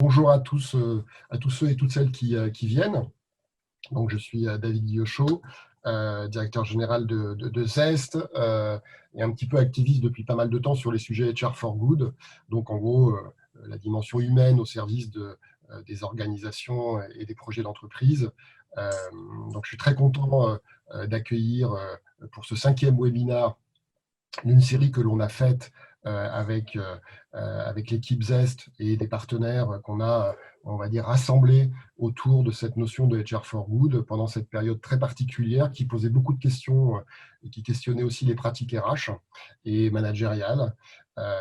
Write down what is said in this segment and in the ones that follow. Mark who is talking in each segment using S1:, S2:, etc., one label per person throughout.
S1: Bonjour à tous ceux et toutes celles qui viennent. Donc, je suis David Guillochot, directeur général de Zest, et un petit peu activiste depuis pas mal de temps sur les sujets HR for Good. Donc, en gros, la dimension humaine au service des organisations et des projets d'entreprise. Donc, je suis très content d'accueillir pour ce 5e webinaire d'une série que l'on a faite avec l'équipe Zest et des partenaires qu'on a, on va dire, rassemblés autour de cette notion de HR for Good pendant cette période très particulière qui posait beaucoup de questions et qui questionnait aussi les pratiques RH et managériales.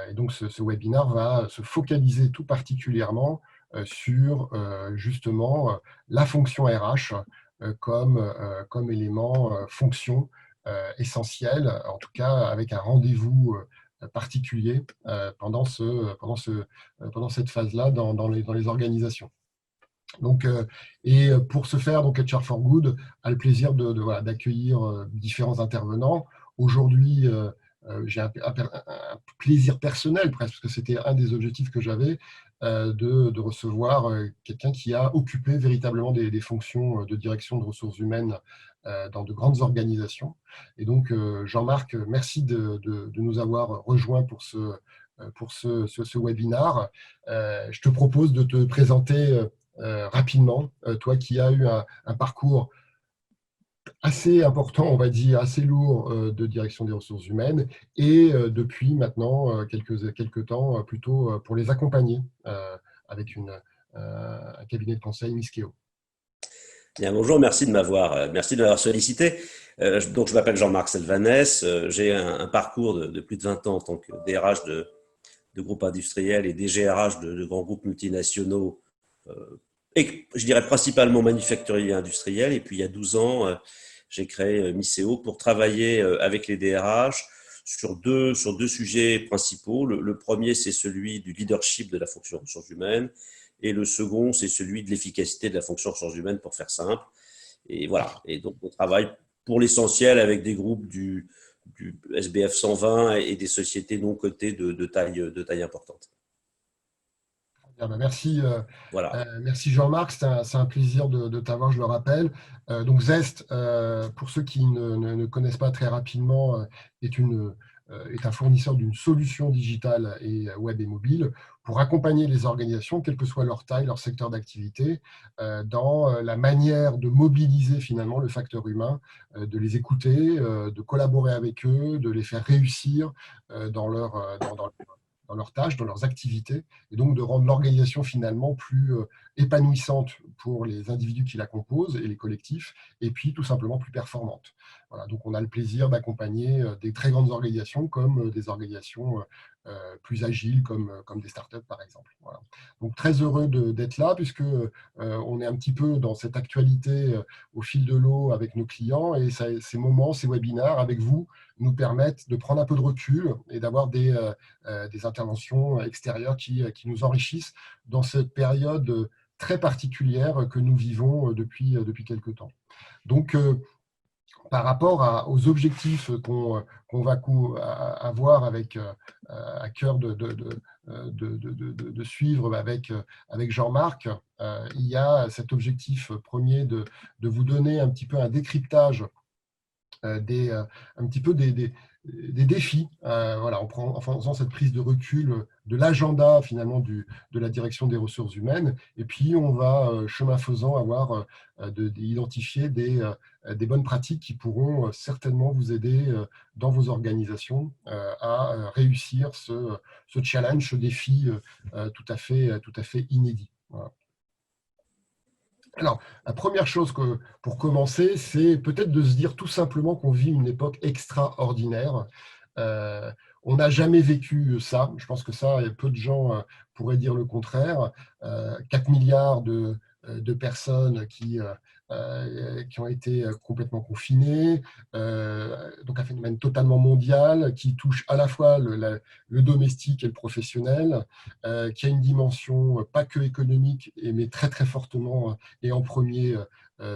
S1: Et donc, ce webinaire va se focaliser tout particulièrement sur justement la fonction RH comme élément fonction essentiel, en tout cas avec un rendez-vous particulier pendant cette phase-là dans les organisations. Donc, et pour ce faire, donc HR for Good a le plaisir voilà, d'accueillir différents intervenants. Aujourd'hui, j'ai un plaisir personnel presque, parce que c'était un des objectifs que j'avais, de recevoir quelqu'un qui a occupé véritablement des fonctions de direction de ressources humaines dans de grandes organisations. Et donc, Jean-Marc, merci de nous avoir rejoints pour ce webinaire. Je te propose de te présenter rapidement, toi qui as eu un parcours assez important, on va dire, assez lourd de direction des ressources humaines et depuis maintenant quelques temps plutôt pour les accompagner avec un cabinet de conseil Miskeo.
S2: Bien, bonjour, merci de m'avoir sollicité. Donc, je m'appelle Jean-Marc Selvanès. J'ai un parcours de plus de 20 ans en tant que DRH de groupes industriels et DGRH de grands groupes multinationaux, et je dirais principalement manufacturiers et industriels. Et puis, il y a 12 ans, j'ai créé Miskeo pour travailler avec les DRH sur deux sujets principaux. Le premier, c'est celui du leadership de la fonction ressources humaines. Et le second, c'est celui de l'efficacité de la fonction ressources humaines, pour faire simple. Et voilà. Et donc, on travaille pour l'essentiel avec des groupes du SBF 120 et des sociétés non cotées de taille importante.
S1: Bien, ben merci,
S2: Voilà.
S1: merci Jean-Marc, c'est un plaisir de t'avoir, je le rappelle. Donc Zest, pour ceux qui ne connaissent pas très rapidement, est un fournisseur d'une solution digitale et web et mobile pour accompagner les organisations, quelle que soit leur taille, leur secteur d'activité, dans la manière de mobiliser finalement le facteur humain, de les écouter, de collaborer avec eux, de les faire réussir dans leurs tâches, dans leurs activités, et donc de rendre l'organisation finalement plus épanouissante pour les individus qui la composent et les collectifs, et puis tout simplement plus performante. Voilà, donc on a le plaisir d'accompagner des très grandes organisations comme des organisations plus agiles comme des startups par exemple. Voilà. Donc très heureux d'être là puisque on est un petit peu dans cette actualité au fil de l'eau avec nos clients et ces moments, ces webinaires avec vous nous permettent de prendre un peu de recul et d'avoir des interventions extérieures qui nous enrichissent dans cette période très particulière que nous vivons depuis quelques temps. Donc, par rapport aux objectifs qu'on va avoir à cœur de suivre avec Jean-Marc, il y a cet objectif premier de vous donner un petit peu un décryptage un petit peu des défis, voilà, en faisant cette prise de recul de l'agenda finalement de la direction des ressources humaines. Et puis, on va, chemin faisant, avoir identifier des bonnes pratiques qui pourront certainement vous aider dans vos organisations à réussir ce challenge, ce défi tout à fait inédit. Voilà. Alors, la première chose pour commencer, c'est peut-être de se dire tout simplement qu'on vit une époque extraordinaire. On n'a jamais vécu ça. Je pense que ça, peu de gens pourraient dire le contraire. 4 milliards de personnes qui ont été complètement confinées, donc un phénomène totalement mondial qui touche à la fois le domestique et le professionnel, qui a une dimension pas que économique, mais très très fortement et en premier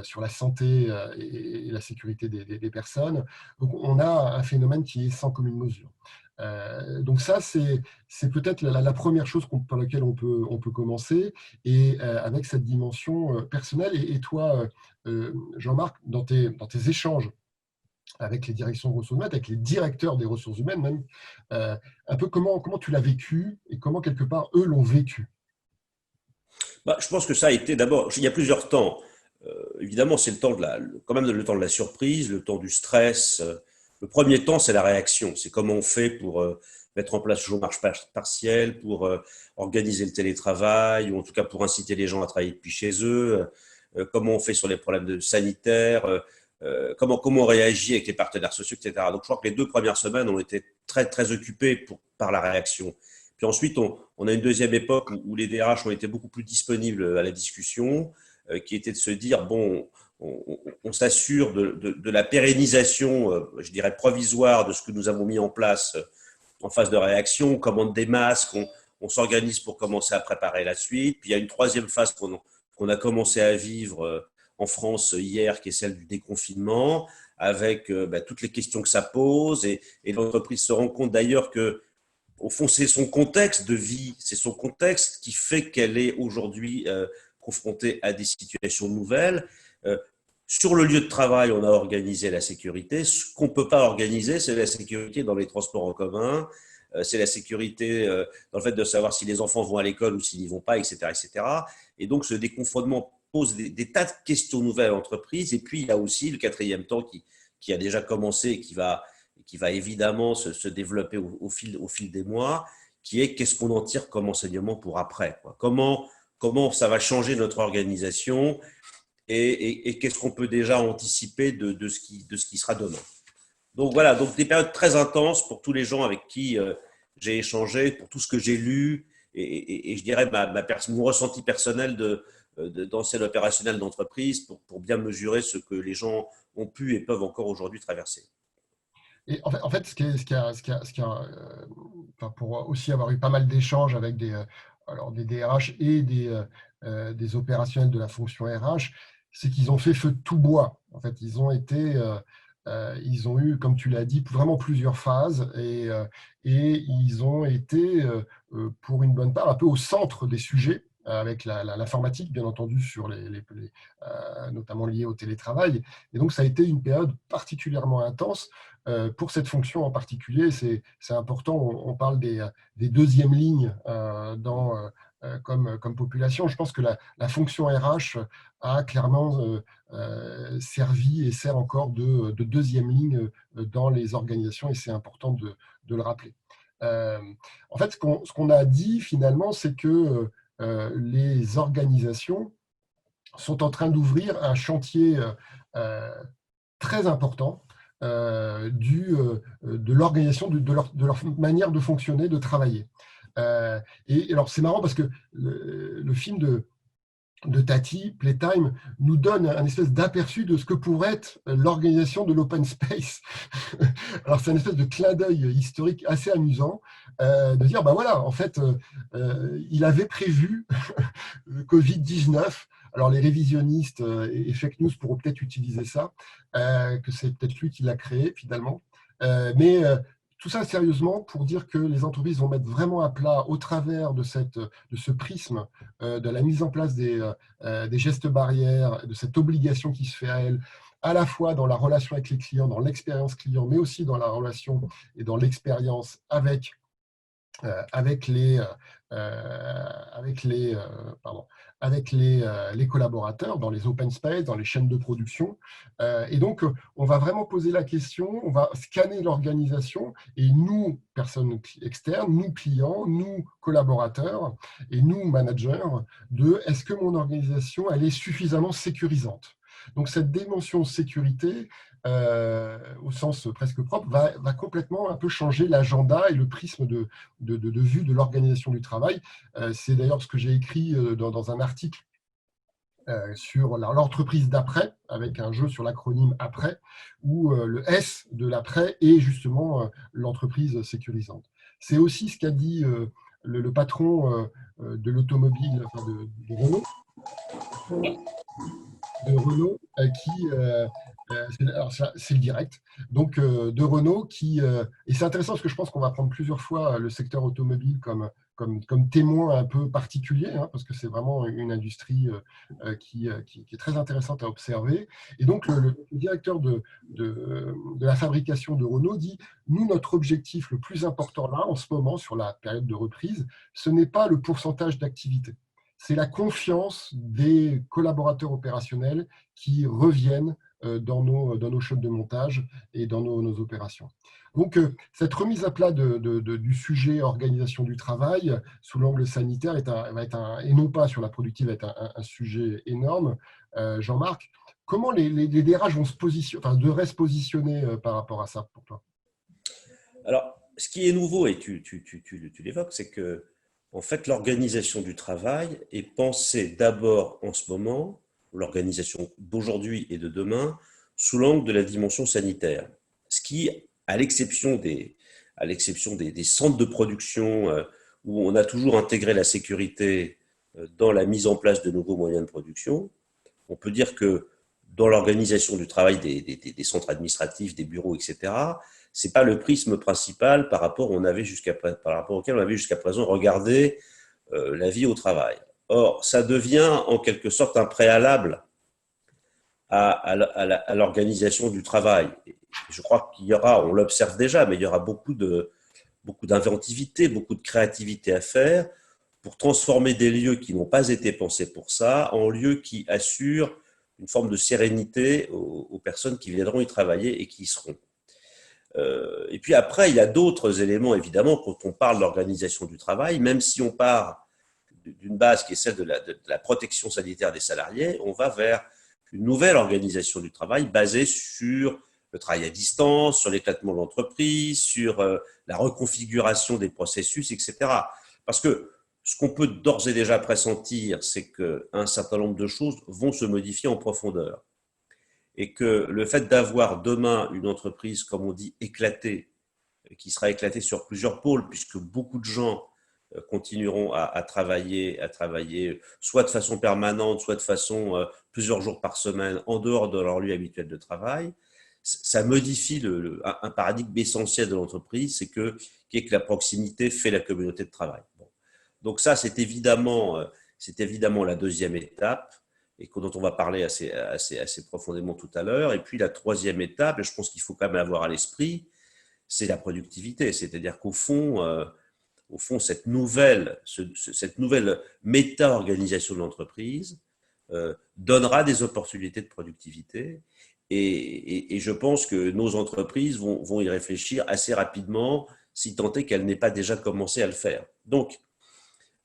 S1: sur la santé et la sécurité des personnes. Donc, on a un phénomène qui est sans commune mesure. Donc ça, c'est peut-être la première chose par laquelle on peut commencer, et avec cette dimension personnelle. Et toi, Jean-Marc, dans tes échanges avec les directions de ressources humaines, avec les directeurs des ressources humaines même, un peu comment tu l'as vécu et comment quelque part eux l'ont vécu?
S2: Bah, je pense que ça a été d'abord, il y a plusieurs temps. Évidemment, c'est le temps quand même le temps de la surprise, le temps du stress. Le premier temps, c'est la réaction. C'est comment on fait pour mettre en place le chômage partiel, pour organiser le télétravail, ou en tout cas pour inciter les gens à travailler depuis chez eux. Comment on fait sur les problèmes sanitaires, comment on réagit avec les partenaires sociaux, etc. Donc, je crois que les 2 premières semaines ont été très, très occupées par la réaction. Puis ensuite, on a une deuxième époque où les DRH ont été beaucoup plus disponibles à la discussion, qui était de se dire, bon, on s'assure de la pérennisation, je dirais, provisoire de ce que nous avons mis en place en phase de réaction, on commande des masques, on s'organise pour commencer à préparer la suite. Puis il y a une troisième phase qu'on a commencé à vivre en France hier, qui est celle du déconfinement, avec toutes les questions que ça pose. Et l'entreprise se rend compte d'ailleurs que, au fond, c'est son contexte de vie, c'est son contexte qui fait qu'elle est aujourd'hui confrontée à des situations nouvelles. Euh, sur le lieu de travail, on a organisé la sécurité. Ce qu'on ne peut pas organiser, c'est la sécurité dans les transports en commun, c'est la sécurité dans le fait de savoir si les enfants vont à l'école ou s'ils n'y vont pas, etc., etc. Et donc, ce déconfinement pose des tas de questions nouvelles à l'entreprise. Et puis, il y a aussi le quatrième temps qui a déjà commencé et qui va évidemment se développer au fil des mois, qui est qu'est-ce qu'on en tire comme enseignement pour après, quoi. Comment ça va changer notre organisation, et qu'est-ce qu'on peut déjà anticiper de ce qui sera demain. Donc voilà, donc des périodes très intenses pour tous les gens avec qui j'ai échangé, pour tout ce que j'ai lu, et je dirais mon ressenti personnel d'ancien opérationnel d'entreprise, pour bien mesurer ce que les gens ont pu et peuvent encore aujourd'hui traverser.
S1: Et en fait, enfin, pour aussi avoir eu pas mal d'échanges avec alors des DRH et des opérationnels de la fonction RH, c'est qu'ils ont fait feu de tout bois. En fait, ils ont eu, comme tu l'as dit, vraiment plusieurs phases, et ils ont été, pour une bonne part, un peu au centre des sujets, avec l'informatique, bien entendu, notamment liée au télétravail. Et donc, ça a été une période particulièrement intense pour cette fonction en particulier. C'est important, on parle des deuxièmes lignes comme population. Je pense que la fonction RH a clairement servi et sert encore de deuxième ligne dans les organisations, et c'est important de le rappeler. En fait, ce qu'on a dit finalement, c'est que les organisations sont en train d'ouvrir un chantier très important de l'organisation, de leur manière de fonctionner, de travailler. Et alors, c'est marrant parce que le film de Tati, Playtime, nous donne un espèce d'aperçu de ce que pourrait être l'organisation de l'open space. Alors, c'est un espèce de clin d'œil historique assez amusant, de dire, ben voilà, en fait, il avait prévu le Covid-19. Alors, les révisionnistes et fake news pourront peut-être utiliser ça, que c'est peut-être lui qui l'a créé, finalement. Mais tout ça, sérieusement, pour dire que les entreprises vont mettre vraiment à plat, au travers de ce prisme, de la mise en place des gestes barrières, de cette obligation qui se fait à elles, à la fois dans la relation avec les clients, dans l'expérience client, mais aussi dans la relation et dans l'expérience avec les collaborateurs, dans les open space, dans les chaînes de production. Et donc, on va vraiment poser la question, on va scanner l'organisation, et nous, personnes externes, nous, clients, nous, collaborateurs, et nous, managers, est-ce que mon organisation, elle est suffisamment sécurisante? Donc, cette dimension sécurité, au sens presque propre, va complètement un peu changer l'agenda et le prisme de vue de l'organisation du travail. C'est d'ailleurs ce que j'ai écrit dans un article sur l'entreprise d'après, avec un jeu sur l'acronyme après, où le S de l'après est justement l'entreprise sécurisante. C'est aussi ce qu'a dit le patron de l'automobile, enfin de Renault. de Renault c'est le direct, donc de Renault et c'est intéressant parce que je pense qu'on va prendre plusieurs fois le secteur automobile comme témoin un peu particulier, hein, parce que c'est vraiment une industrie qui est très intéressante à observer. Et donc le directeur de la fabrication de Renault dit, nous, notre objectif le plus important là, en ce moment, sur la période de reprise, ce n'est pas le pourcentage d'activité. C'est la confiance des collaborateurs opérationnels qui reviennent dans nos shops de montage et dans nos opérations. Donc, cette remise à plat du sujet organisation du travail sous l'angle sanitaire et non pas sur la productive, va être un sujet énorme. Jean-Marc, comment les DRH vont devraient se positionner par rapport à ça pour toi?
S2: Alors, ce qui est nouveau, et tu l'évoques, c'est que en fait, l'organisation du travail est pensée d'abord en ce moment, l'organisation d'aujourd'hui et de demain, sous l'angle de la dimension sanitaire. Ce qui, à l'exception des centres de production où on a toujours intégré la sécurité dans la mise en place de nouveaux moyens de production, on peut dire que dans l'organisation du travail des centres administratifs, des bureaux, etc., c'est pas le prisme principal par rapport auquel on avait jusqu'à présent regardé la vie au travail. Or, ça devient en quelque sorte un préalable à l'organisation du travail. Et je crois qu'il y aura, on l'observe déjà, mais il y aura beaucoup d'inventivité, beaucoup de créativité à faire pour transformer des lieux qui n'ont pas été pensés pour ça en lieux qui assurent une forme de sérénité aux personnes qui viendront y travailler et qui y seront. Et puis après, il y a d'autres éléments, évidemment, quand on parle d'organisation du travail, même si on part d'une base qui est celle de la protection sanitaire des salariés, on va vers une nouvelle organisation du travail basée sur le travail à distance, sur l'éclatement de l'entreprise, sur la reconfiguration des processus, etc. Parce que ce qu'on peut d'ores et déjà pressentir, c'est qu'un certain nombre de choses vont se modifier en profondeur. Et que le fait d'avoir demain une entreprise, comme on dit, éclatée, qui sera éclatée sur plusieurs pôles, puisque beaucoup de gens continueront à travailler soit de façon permanente, soit de façon plusieurs jours par semaine en dehors de leur lieu habituel de travail, ça modifie un paradigme essentiel de l'entreprise, qui est que la proximité fait la communauté de travail. Bon. Donc ça, c'est évidemment la deuxième étape et dont on va parler assez profondément tout à l'heure. Et puis la troisième étape, et je pense qu'il faut quand même avoir à l'esprit, c'est la productivité. C'est-à-dire qu'au fond, cette nouvelle méta-organisation de l'entreprise donnera des opportunités de productivité. Et je pense que nos entreprises vont y réfléchir assez rapidement, si tant est qu'elles n'aient pas déjà commencé à le faire. Donc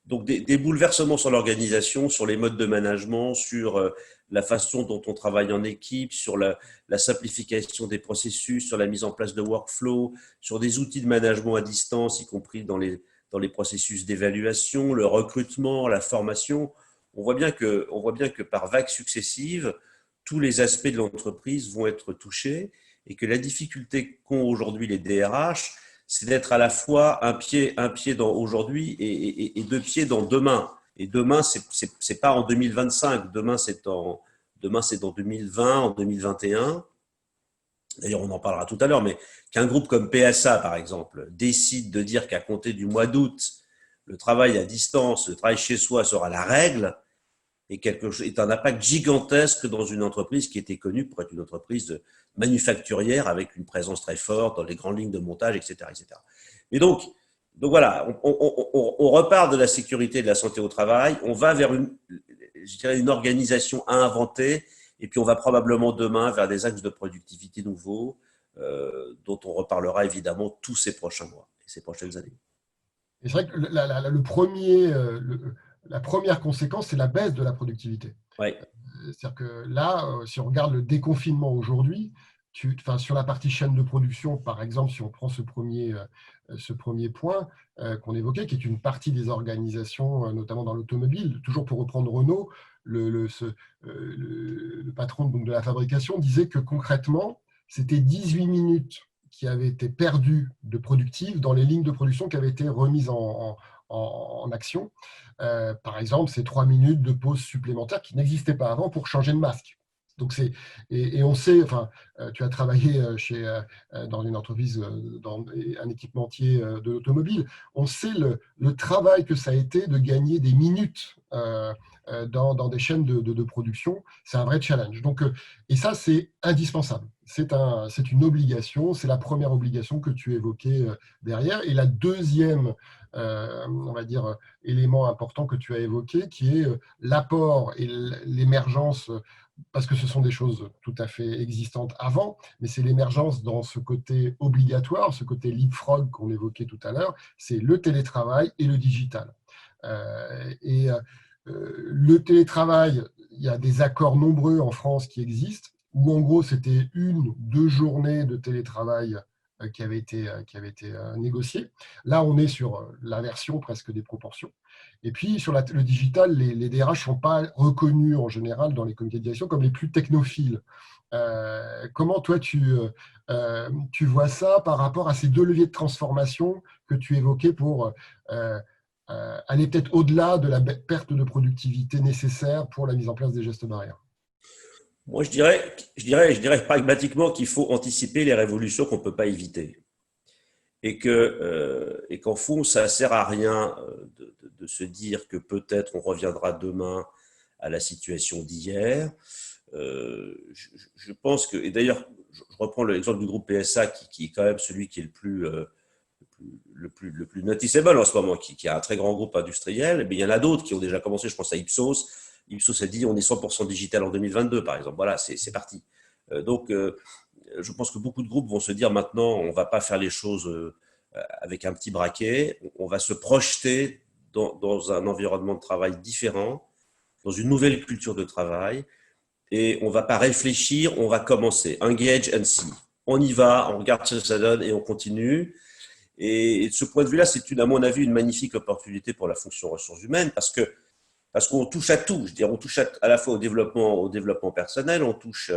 S2: des bouleversements sur l'organisation, sur les modes de management, sur la façon dont on travaille en équipe, sur la simplification des processus, sur la mise en place de workflow, sur des outils de management à distance, y compris dans les processus d'évaluation, le recrutement, la formation. On voit bien que par vagues successives, tous les aspects de l'entreprise vont être touchés et que la difficulté qu'ont aujourd'hui les DRH, c'est d'être à la fois un pied dans aujourd'hui et deux pieds dans demain. Et demain, c'est pas en 2025. Demain, c'est dans 2020, en 2021. D'ailleurs, on en parlera tout à l'heure, mais qu'un groupe comme PSA, par exemple, décide de dire qu'à compter du mois d'août, le travail à distance, le travail chez soi sera la règle, est un impact gigantesque dans une entreprise qui était connue pour être une entreprise manufacturière avec une présence très forte dans les grandes lignes de montage, etc. etc. Et donc voilà, on repart de la sécurité et de la santé au travail, on va vers une organisation à inventer, et puis on va probablement demain vers des axes de productivité nouveaux, dont on reparlera évidemment tous ces prochains mois et ces prochaines années.
S1: Et c'est vrai que la première conséquence, c'est la baisse de la productivité.
S2: Oui.
S1: C'est-à-dire que là, si on regarde le déconfinement aujourd'hui, sur la partie chaîne de production, par exemple, si on prend ce premier point qu'on évoquait, qui est une partie des organisations, notamment dans l'automobile, toujours pour reprendre Renault, le patron donc, de la fabrication disait que concrètement, c'était 18 minutes qui avaient été perdues de productives dans les lignes de production qui avaient été remises en action. Par exemple, c'est 3 minutes de pause supplémentaire qui n'existaient pas avant pour changer de masque. Donc et on sait, enfin, tu as travaillé dans une entreprise, dans un équipementier de l'automobile. On sait le travail que ça a été de gagner des minutes dans des chaînes de production. C'est un vrai challenge. Donc, et ça, c'est indispensable. C'est une obligation. C'est la première obligation que tu évoquais derrière. Et la deuxième, on va dire, élément important que tu as évoqué, qui est l'apport et l'émergence, parce que ce sont des choses tout à fait existantes avant, mais c'est l'émergence dans ce côté obligatoire, ce côté leapfrog qu'on évoquait tout à l'heure, c'est le télétravail et le digital. Le télétravail, il y a des accords nombreux en France qui existent, où en gros c'était 1 ou 2 journées de télétravail qui avaient été négociées. Là, on est sur l'inversion presque des proportions. Et puis, sur le digital, les DRH ne sont pas reconnus en général dans les comités de direction comme les plus technophiles. Comment toi, tu vois ça par rapport à ces 2 leviers de transformation que tu évoquais pour aller peut-être au-delà de la perte de productivité nécessaire pour la mise en place des gestes barrières?
S2: Moi, je dirais pragmatiquement qu'il faut anticiper les révolutions qu'on ne peut pas éviter. Et qu'en fond, ça ne sert à rien de se dire que peut-être on reviendra demain à la situation d'hier. Je pense que, et d'ailleurs, je reprends l'exemple du groupe PSA qui est quand même celui qui est le plus noticeable en ce moment, qui a un très grand groupe industriel. Mais il y en a d'autres qui ont déjà commencé. Je pense à Ipsos. Ipsos a dit on est 100% digital en 2022, par exemple. Voilà, c'est parti. Donc, je pense que beaucoup de groupes vont se dire maintenant, on ne va pas faire les choses avec un petit braquet. On va se projeter dans un environnement de travail différent, dans une nouvelle culture de travail. Et on ne va pas réfléchir, on va commencer. Engage and see. On y va, on regarde ce que ça donne et on continue. Et de ce point de vue-là, c'est à mon avis une magnifique opportunité pour la fonction ressources humaines parce qu'on touche à tout. Je veux dire, on touche à la fois au développement personnel, on touche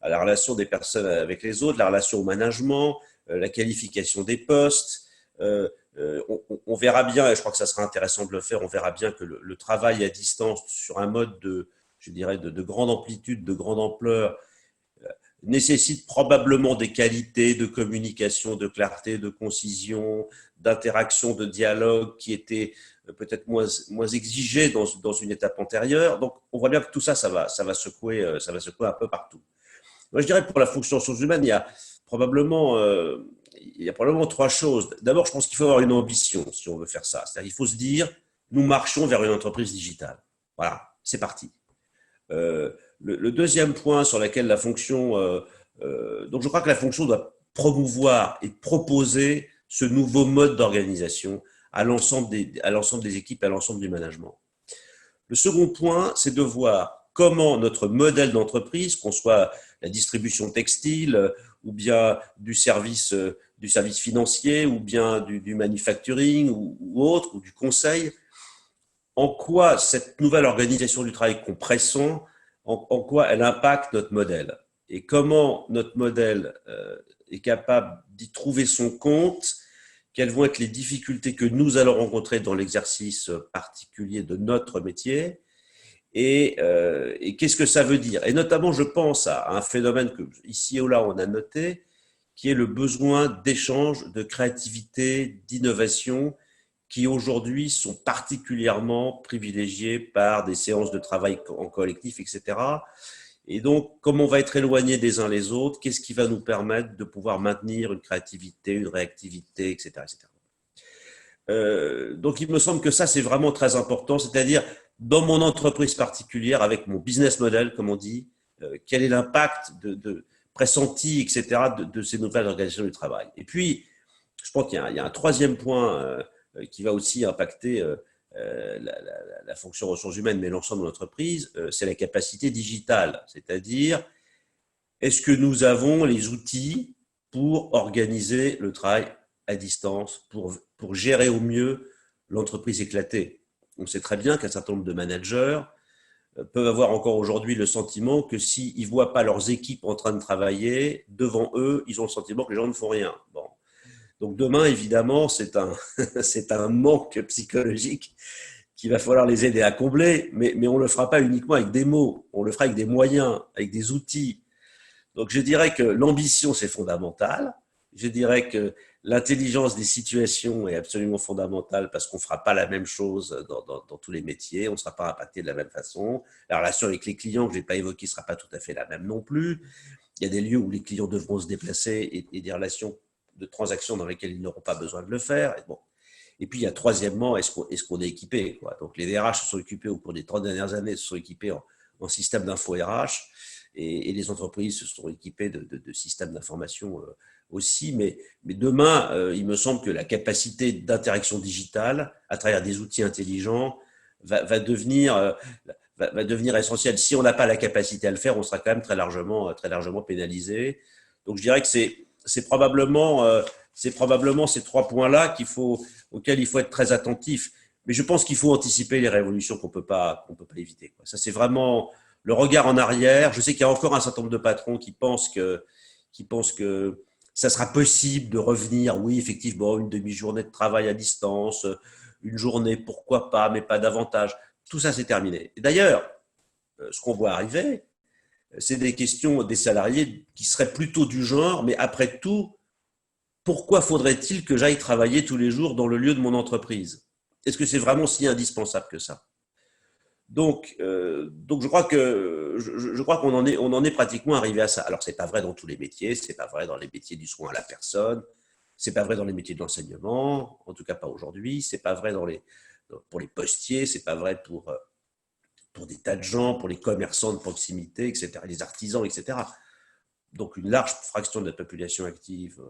S2: à la relation des personnes avec les autres, la relation au management, la qualification des postes. On verra bien, et je crois que ça sera intéressant de le faire, on verra bien que le travail à distance sur un mode je dirais, de grande amplitude, de grande ampleur, nécessite probablement des qualités de communication, de clarté, de concision, d'interaction, de dialogue qui étaient peut-être moins exigées dans une étape antérieure. Donc, on voit bien que tout ça, ça va secouer un peu partout. Moi, je dirais que pour la fonction ressources humaines, il y a probablement 3 choses. D'abord, je pense qu'il faut avoir une ambition si on veut faire ça. C'est-à-dire qu'il faut se dire, nous marchons vers une entreprise digitale. Voilà, c'est parti. Le deuxième point sur lequel la fonction, donc je crois que la fonction doit promouvoir et proposer ce nouveau mode d'organisation à l'ensemble des équipes, à l'ensemble du management. Le second point, c'est de voir comment notre modèle d'entreprise, qu'on soit la distribution textile ou bien du service financier ou bien du manufacturing ou autre, ou du conseil, en quoi cette nouvelle organisation du travail qu'on pressent, en quoi elle impacte notre modèle et comment notre modèle est capable d'y trouver son compte, quelles vont être les difficultés que nous allons rencontrer dans l'exercice particulier de notre métier et qu'est-ce que ça veut dire. Et notamment, je pense à un phénomène que ici ou là on a noté, qui est le besoin d'échange, de créativité, d'innovation, qui aujourd'hui sont particulièrement privilégiés par des séances de travail en collectif, etc. Et donc, comme on va être éloignés des uns les autres, qu'est-ce qui va nous permettre de pouvoir maintenir une créativité, une réactivité, etc. etc. Donc, il me semble que ça, c'est vraiment très important, c'est-à-dire dans mon entreprise particulière, avec mon business model, comme on dit, quel est l'impact pressenti, etc., de ces nouvelles organisations du travail. Et puis, je pense qu'il y a un troisième point qui va aussi impacter la fonction ressources humaines, mais l'ensemble de l'entreprise, c'est la capacité digitale. C'est-à-dire, est-ce que nous avons les outils pour organiser le travail à distance, pour gérer au mieux l'entreprise éclatée? On sait très bien qu'un certain nombre de managers peuvent avoir encore aujourd'hui le sentiment que s'ils ne voient pas leurs équipes en train de travailler, devant eux, ils ont le sentiment que les gens ne font rien. Bon. Donc demain, évidemment, c'est un manque psychologique qu'il va falloir les aider à combler, mais on ne le fera pas uniquement avec des mots, on le fera avec des moyens, avec des outils. Donc je dirais que l'ambition, c'est fondamental. Je dirais que l'intelligence des situations est absolument fondamentale parce qu'on ne fera pas la même chose dans tous les métiers, on ne sera pas impacté de la même façon. La relation avec les clients que je n'ai pas évoquée ne sera pas tout à fait la même non plus. Il y a des lieux où les clients devront se déplacer et des relations de transactions dans lesquelles ils n'auront pas besoin de le faire. Bon. Et puis, il y a troisièmement, est-ce qu'on est équipé, quoi. Donc, les DRH se sont équipés au cours des 30 dernières années, se sont équipés en système d'info RH et les entreprises se sont équipées de systèmes d'information aussi. Mais demain, il me semble que la capacité d'interaction digitale à travers des outils intelligents va devenir essentielle. Si on n'a pas la capacité à le faire, on sera quand même très largement pénalisé. Donc, je dirais que c'est probablement ces 3 points-là auxquels il faut être très attentif. Mais je pense qu'il faut anticiper les révolutions qu'on peut pas éviter, quoi. Ça, c'est vraiment le regard en arrière. Je sais qu'il y a encore un certain nombre de patrons qui pensent que ça sera possible de revenir, oui, effectivement, une demi-journée de travail à distance, une journée, pourquoi pas, mais pas davantage. Tout ça, c'est terminé. Et d'ailleurs, ce qu'on voit arriver, c'est des questions des salariés qui seraient plutôt du genre, mais après tout, pourquoi faudrait-il que j'aille travailler tous les jours dans le lieu de mon entreprise? Est-ce que c'est vraiment si indispensable que ça? Donc je crois qu'on en est pratiquement arrivé à ça. Alors, c'est pas vrai dans tous les métiers, c'est pas vrai dans les métiers du soin à la personne, c'est pas vrai dans les métiers de l'enseignement, en tout cas pas aujourd'hui, c'est pas vrai pour les postiers, c'est pas vrai pour des tas de gens, pour les commerçants de proximité, etc., les artisans, etc. Donc, une large fraction de la population active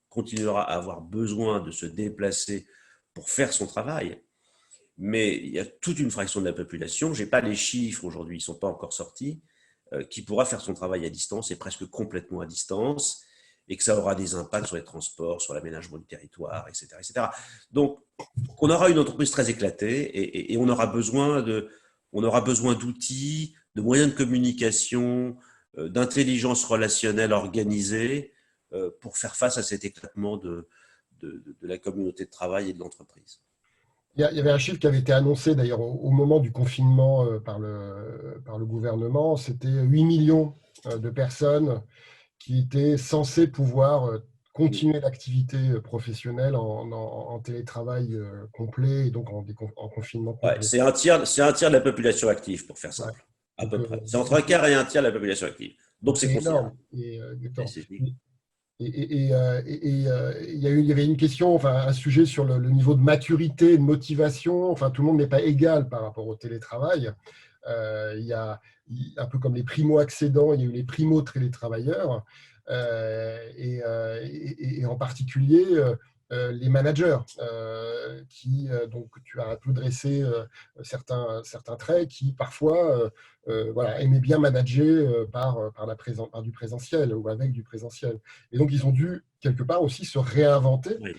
S2: continuera à avoir besoin de se déplacer pour faire son travail. Mais il y a toute une fraction de la population, je n'ai pas les chiffres aujourd'hui, ils ne sont pas encore sortis, qui pourra faire son travail à distance et presque complètement à distance, et que ça aura des impacts sur les transports, sur l'aménagement du territoire, etc., etc. Donc, on aura une entreprise très éclatée et on aura besoin d'outils, de moyens de communication, d'intelligence relationnelle organisée pour faire face à cet éclatement de la communauté de travail et de l'entreprise.
S1: Il y avait un chiffre qui avait été annoncé d'ailleurs au moment du confinement par le gouvernement. C'était 8 millions de personnes qui étaient censées pouvoir continuer l'activité professionnelle en télétravail complet et donc en confinement
S2: Ouais,
S1: complet.
S2: c'est un tiers de la population active, pour faire
S1: Ouais.
S2: simple, à
S1: Donc,
S2: peu près. C'est entre un quart et un tiers de la population active. Donc,
S1: donc
S2: c'est
S1: c'est
S2: considérable.
S1: énorme. Exactement.
S2: C'est
S1: Il y avait une question, enfin un sujet sur le niveau de maturité, de motivation. Enfin, tout le monde n'est pas égal par rapport au télétravail. Il y a un peu comme les primo-accédants, il y a eu les primo-télétravailleurs, et en particulier les managers, donc tu as un peu dressé certains traits qui parfois voilà, aimaient bien manager par du présentiel ou avec du présentiel. Et donc ils ont dû quelque part aussi se réinventer
S2: oui.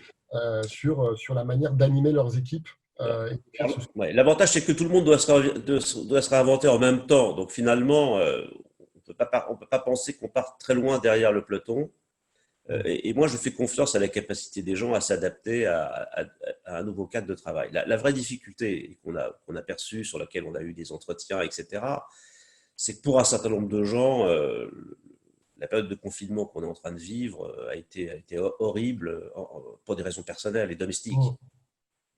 S1: sur la manière d'animer leurs équipes.
S2: Alors,
S1: Et d'écrire ce
S2: ouais, l'avantage, c'est que tout le monde doit se réinventer en même temps. Donc, finalement, on peut pas penser qu'on part très loin derrière le peloton. Et moi, je fais confiance à la capacité des gens à s'adapter à un nouveau cadre de travail. La vraie difficulté qu'on a perçue, sur laquelle on a eu des entretiens, etc., c'est que pour un certain nombre de gens, la période de confinement qu'on est en train de vivre a été horrible pour des raisons personnelles et domestiques.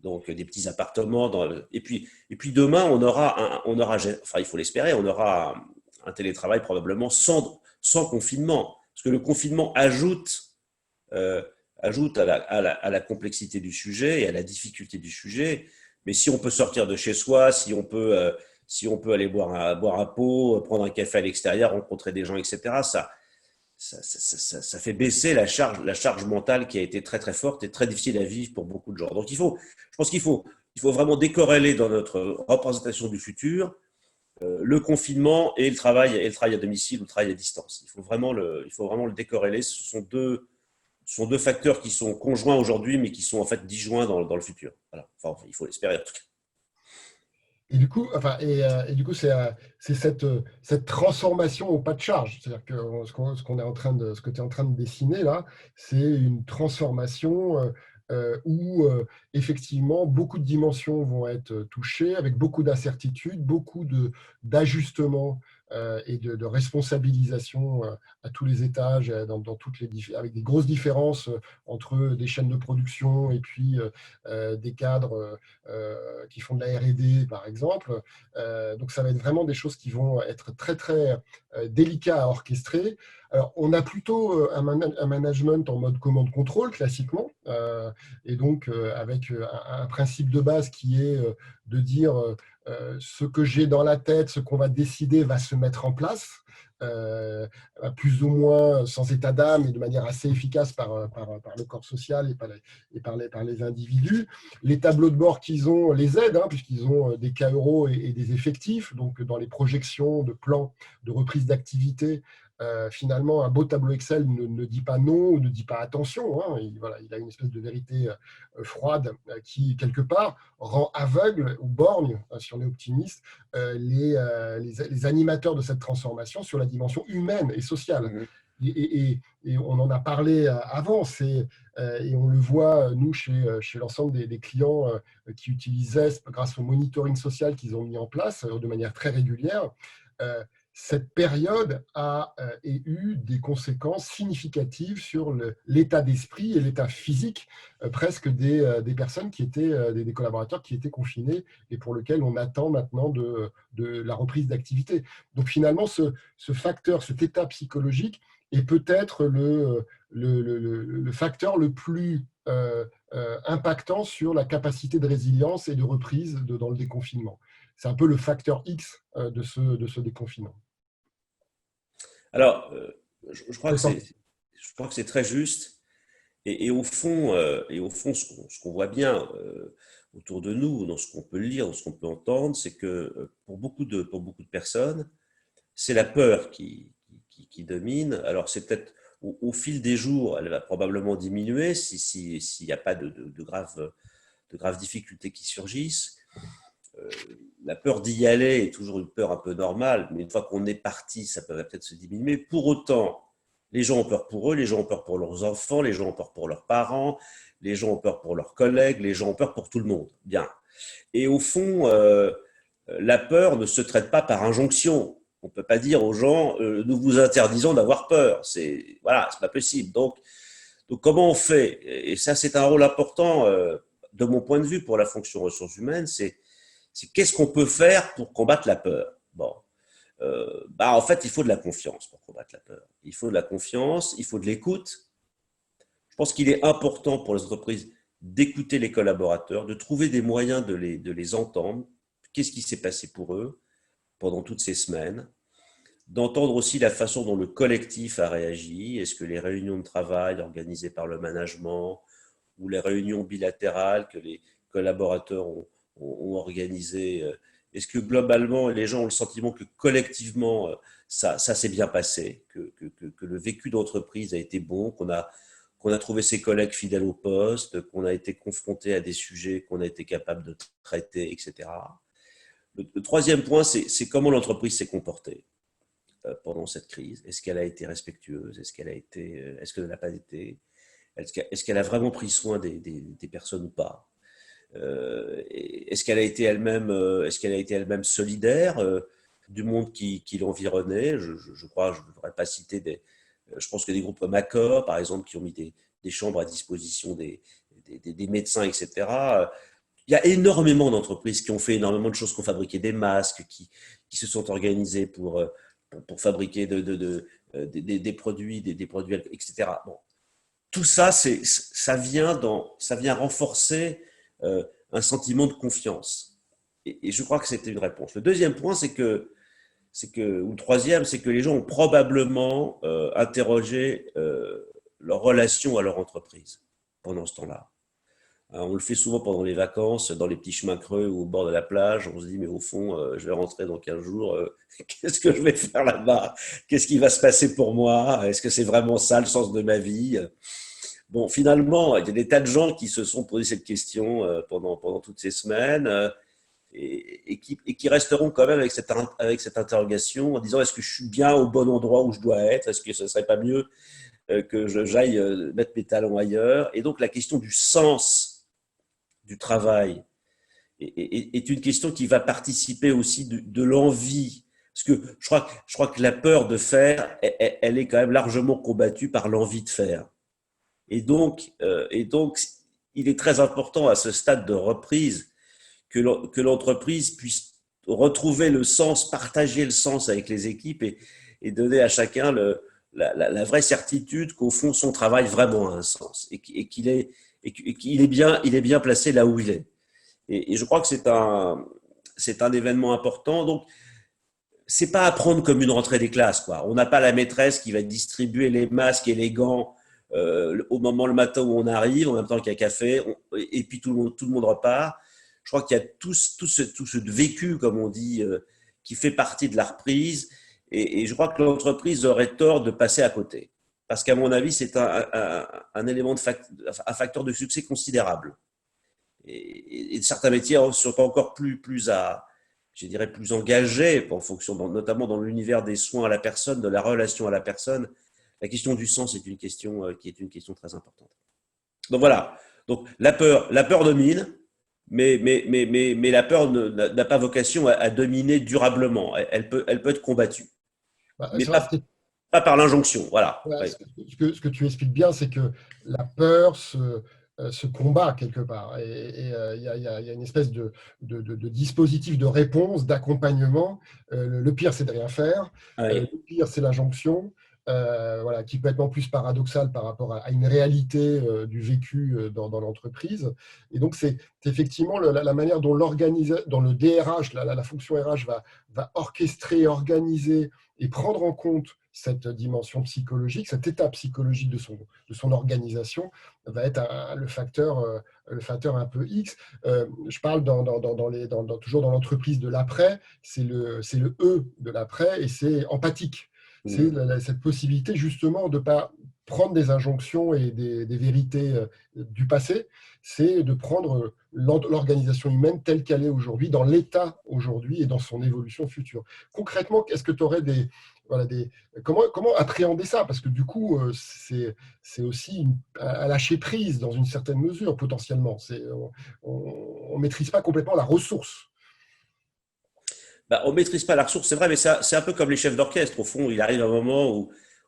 S2: Donc, des petits appartements. Et puis demain, enfin, il faut l'espérer, on aura un télétravail probablement sans confinement. Parce que le confinement euh, ajoute à la complexité du sujet et à la difficulté du sujet. Mais si on peut sortir de chez soi, si on peut aller boire un pot, prendre un café à l'extérieur, rencontrer des gens, etc., ça fait baisser la charge mentale qui a été très très forte et très difficile à vivre pour beaucoup de gens. Donc je pense qu'il faut vraiment décorréler dans notre représentation du futur le confinement et le travail à domicile ou le travail à distance. Il faut vraiment le décorréler. Ce sont deux facteurs qui sont conjoints aujourd'hui, mais qui sont en fait disjoints dans le futur. Voilà. Enfin, il faut l'espérer en tout cas.
S1: Et du coup, c'est cette transformation au pas de charge. C'est-à-dire que ce que tu es en train de dessiner là, c'est une transformation où effectivement beaucoup de dimensions vont être touchées, avec beaucoup d'incertitudes, beaucoup d'ajustements et de responsabilisation à tous les étages, dans toutes avec des grosses différences entre des chaînes de production et puis des cadres qui font de la R&D, par exemple. Donc, ça va être vraiment des choses qui vont être très, très délicates à orchestrer. Alors, on a plutôt un management en mode commande-contrôle, classiquement, et donc avec un principe de base qui est de dire ce que j'ai dans la tête, ce qu'on va décider va se mettre en place, plus ou moins sans état d'âme et de manière assez efficace par le corps social par les individus. Les tableaux de bord qu'ils ont les aident, hein, puisqu'ils ont des cas euros et des effectifs. Donc, dans les projections de plans de reprise d'activité, finalement, un beau tableau Excel ne dit pas non ou ne dit pas attention. Hein. Voilà, il a une espèce de vérité froide qui, quelque part, rend aveugle ou borgne, si on est optimiste, les animateurs de cette transformation sur la dimension humaine et sociale.
S2: Mhm.
S1: Et on en a parlé avant, et on le voit, nous, chez l'ensemble des clients qui utilisent Zest grâce au monitoring social qu'ils ont mis en place de manière très régulière. Cette période a eu des conséquences significatives sur l'état d'esprit et l'état physique presque des personnes qui étaient, des collaborateurs qui étaient confinés et pour lesquels on attend maintenant de la reprise d'activité. Donc finalement, ce facteur, cet état psychologique est peut-être le facteur le plus impactant sur la capacité de résilience et de reprise dans le déconfinement. C'est un peu le facteur X de ce déconfinement.
S2: Alors, je crois
S1: C'est
S2: que
S1: ça.
S2: c'est très juste. Et au fond, ce qu'on voit bien autour de nous, dans ce qu'on peut lire, dans ce qu'on peut entendre, c'est que pour beaucoup de personnes, c'est la peur qui domine. Alors, c'est peut-être au fil des jours, elle va probablement diminuer s'il n'y a pas de graves difficultés qui surgissent. La peur d'y aller est toujours une peur un peu normale, mais une fois qu'on est parti, ça peut peut-être se diminuer. Pour autant, les gens ont peur pour eux, les gens ont peur pour leurs enfants, les gens ont peur pour leurs parents, les gens ont peur pour leurs collègues, les gens ont peur pour tout le monde. Bien. Et au fond, la peur ne se traite pas par injonction. On ne peut pas dire aux gens, nous vous interdisons d'avoir peur. Voilà, c'est pas possible. Donc comment on fait? Et ça, c'est un rôle important, de mon point de vue, pour la fonction ressources humaines, c'est qu'est-ce qu'on peut faire pour combattre la peur. Bon, en fait, il faut de la confiance pour combattre la peur. Il faut de la confiance, il faut de l'écoute. Je pense qu'il est important pour les entreprises d'écouter les collaborateurs, de trouver des moyens de les entendre. Qu'est-ce qui s'est passé pour eux pendant toutes ces semaines? D'entendre aussi la façon dont le collectif a réagi. Est-ce que les réunions de travail organisées par le management ou les réunions bilatérales que les collaborateurs ont organisées, est-ce que globalement les gens ont le sentiment que collectivement ça s'est bien passé, que le vécu d'entreprise a été bon, qu'on a trouvé ses collègues fidèles au poste, qu'on a été confronté à des sujets qu'on a été capable de traiter, etc. Le troisième point, c'est comment l'entreprise s'est comportée pendant cette crise. Est-ce qu'elle a été respectueuse? Est-ce qu'elle n'a pas été? Est-ce qu'elle a vraiment pris soin des personnes ou pas? Est-ce qu'elle a été elle-même solidaire du monde qui l'environnait? Je crois, je ne devrais pas citer je pense que des groupes comme Accor, par exemple, qui ont mis des chambres à disposition des médecins, etc. Il y a énormément d'entreprises qui ont fait énormément de choses, qui ont fabriqué des masques, qui se sont organisées pour fabriquer des produits, des produits, etc. Bon, tout ça, ça vient renforcer un sentiment de confiance. Et je crois que c'était une réponse. Le deuxième point, ou le troisième, c'est que les gens ont probablement interrogé leur relation à leur entreprise pendant ce temps-là. On le fait souvent pendant les vacances, dans les petits chemins creux ou au bord de la plage. On se dit, mais au fond, je vais rentrer dans 15 jours. Qu'est-ce que je vais faire là-bas? Qu'est-ce qui va se passer pour moi? Est-ce que c'est vraiment ça le sens de ma vie? Bon, finalement, il y a des tas de gens qui se sont posé cette question pendant toutes ces semaines et qui resteront quand même avec cette interrogation en disant, est-ce que je suis bien au bon endroit où je dois être? Est-ce que ce ne serait pas mieux que j'aille mettre mes talents ailleurs. Et donc la question du sens du travail est une question qui va participer aussi de l'envie. Parce que je crois que la peur de faire, elle est quand même largement combattue par l'envie de faire. Et donc, il est très important à ce stade de reprise que l'entreprise puisse retrouver le sens, partager le sens avec les équipes et donner à chacun la vraie certitude qu'au fond, son travail vraiment a un sens et qu'il est bien placé là où il est. Et je crois que c'est un événement important. Donc, c'est pas à prendre comme une rentrée des classes, quoi. On n'a pas la maîtresse qui va distribuer les masques et les gants au moment le matin où on arrive, en même temps qu'il y a café, et puis tout le monde repart. Je crois qu'il y a tout ce vécu, comme on dit, qui fait partie de la reprise. Et je crois que l'entreprise aurait tort de passer à côté. Parce qu'à mon avis, c'est un élément un facteur de succès considérable. Et certains métiers sont encore je dirais, plus engagés en fonction, notamment dans l'univers des soins à la personne, de la relation à la personne. La question du sens est une question qui est une question très importante. Donc voilà. Donc la peur domine, mais la peur n'a pas vocation à dominer durablement. Elle peut être combattue,
S1: Bah,
S2: mais
S1: c'est vrai,
S2: pas par l'injonction. Voilà.
S1: voilà,
S2: Oui.
S1: ce que tu expliques bien, c'est que la peur se combat quelque part. Il y a une espèce de dispositif de réponse, d'accompagnement. Le pire, c'est de rien faire.
S2: Oui.
S1: Le pire, c'est l'injonction. Voilà, qui peut être en plus paradoxal par rapport à une réalité du vécu dans l'entreprise. Et donc, c'est effectivement la manière dont dont le DRH, la fonction RH va orchestrer, organiser et prendre en compte cette dimension psychologique, cette étape psychologique de son organisation va être le facteur un peu X. Je parle toujours dans l'entreprise de l'après, c'est le E de l'après et c'est empathique. C'est cette possibilité justement de ne pas prendre des injonctions et des vérités du passé, c'est de prendre l'organisation humaine telle qu'elle est aujourd'hui, dans l'état aujourd'hui et dans son évolution future. Concrètement, est-ce que tu aurais voilà, comment appréhender ça? Parce que du coup, c'est aussi un lâcher prise dans une certaine mesure, potentiellement. On ne maîtrise pas complètement la ressource.
S2: Bah, on ne maîtrise pas la ressource, c'est vrai, mais c'est un peu comme les chefs d'orchestre. Au fond, il arrive un moment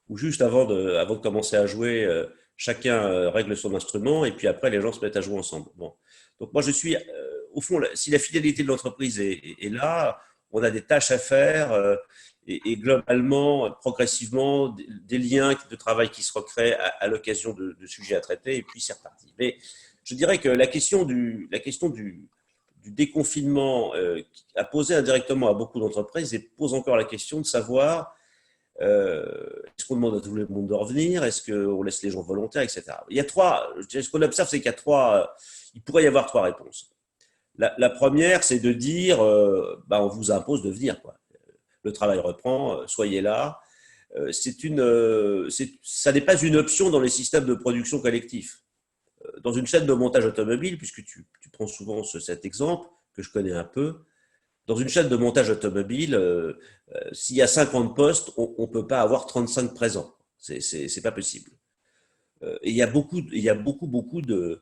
S2: où juste avant de commencer à jouer, chacun règle son instrument et puis après, les gens se mettent à jouer ensemble. Bon. Donc moi, au fond, si la fidélité de l'entreprise est là, on a des tâches à faire et globalement, progressivement, des liens de travail qui se recréent à l'occasion de sujets à traiter et puis c'est reparti. Mais je dirais que la question du déconfinement a posé indirectement à beaucoup d'entreprises et pose encore la question de savoir est-ce qu'on demande à tout le monde de revenir, est-ce qu'on laisse les gens volontaires, etc. Ce qu'on observe, c'est il pourrait y avoir trois réponses. La première, c'est de dire on vous impose de venir, quoi. Le travail reprend, soyez là. Ça n'est pas une option dans les systèmes de production collectif. Dans une chaîne de montage automobile, puisque tu prends souvent cet exemple, que je connais un peu, dans une chaîne de montage automobile, s'il y a 50 postes, on ne peut pas avoir 35 présents. C'est pas possible. Et il y a beaucoup de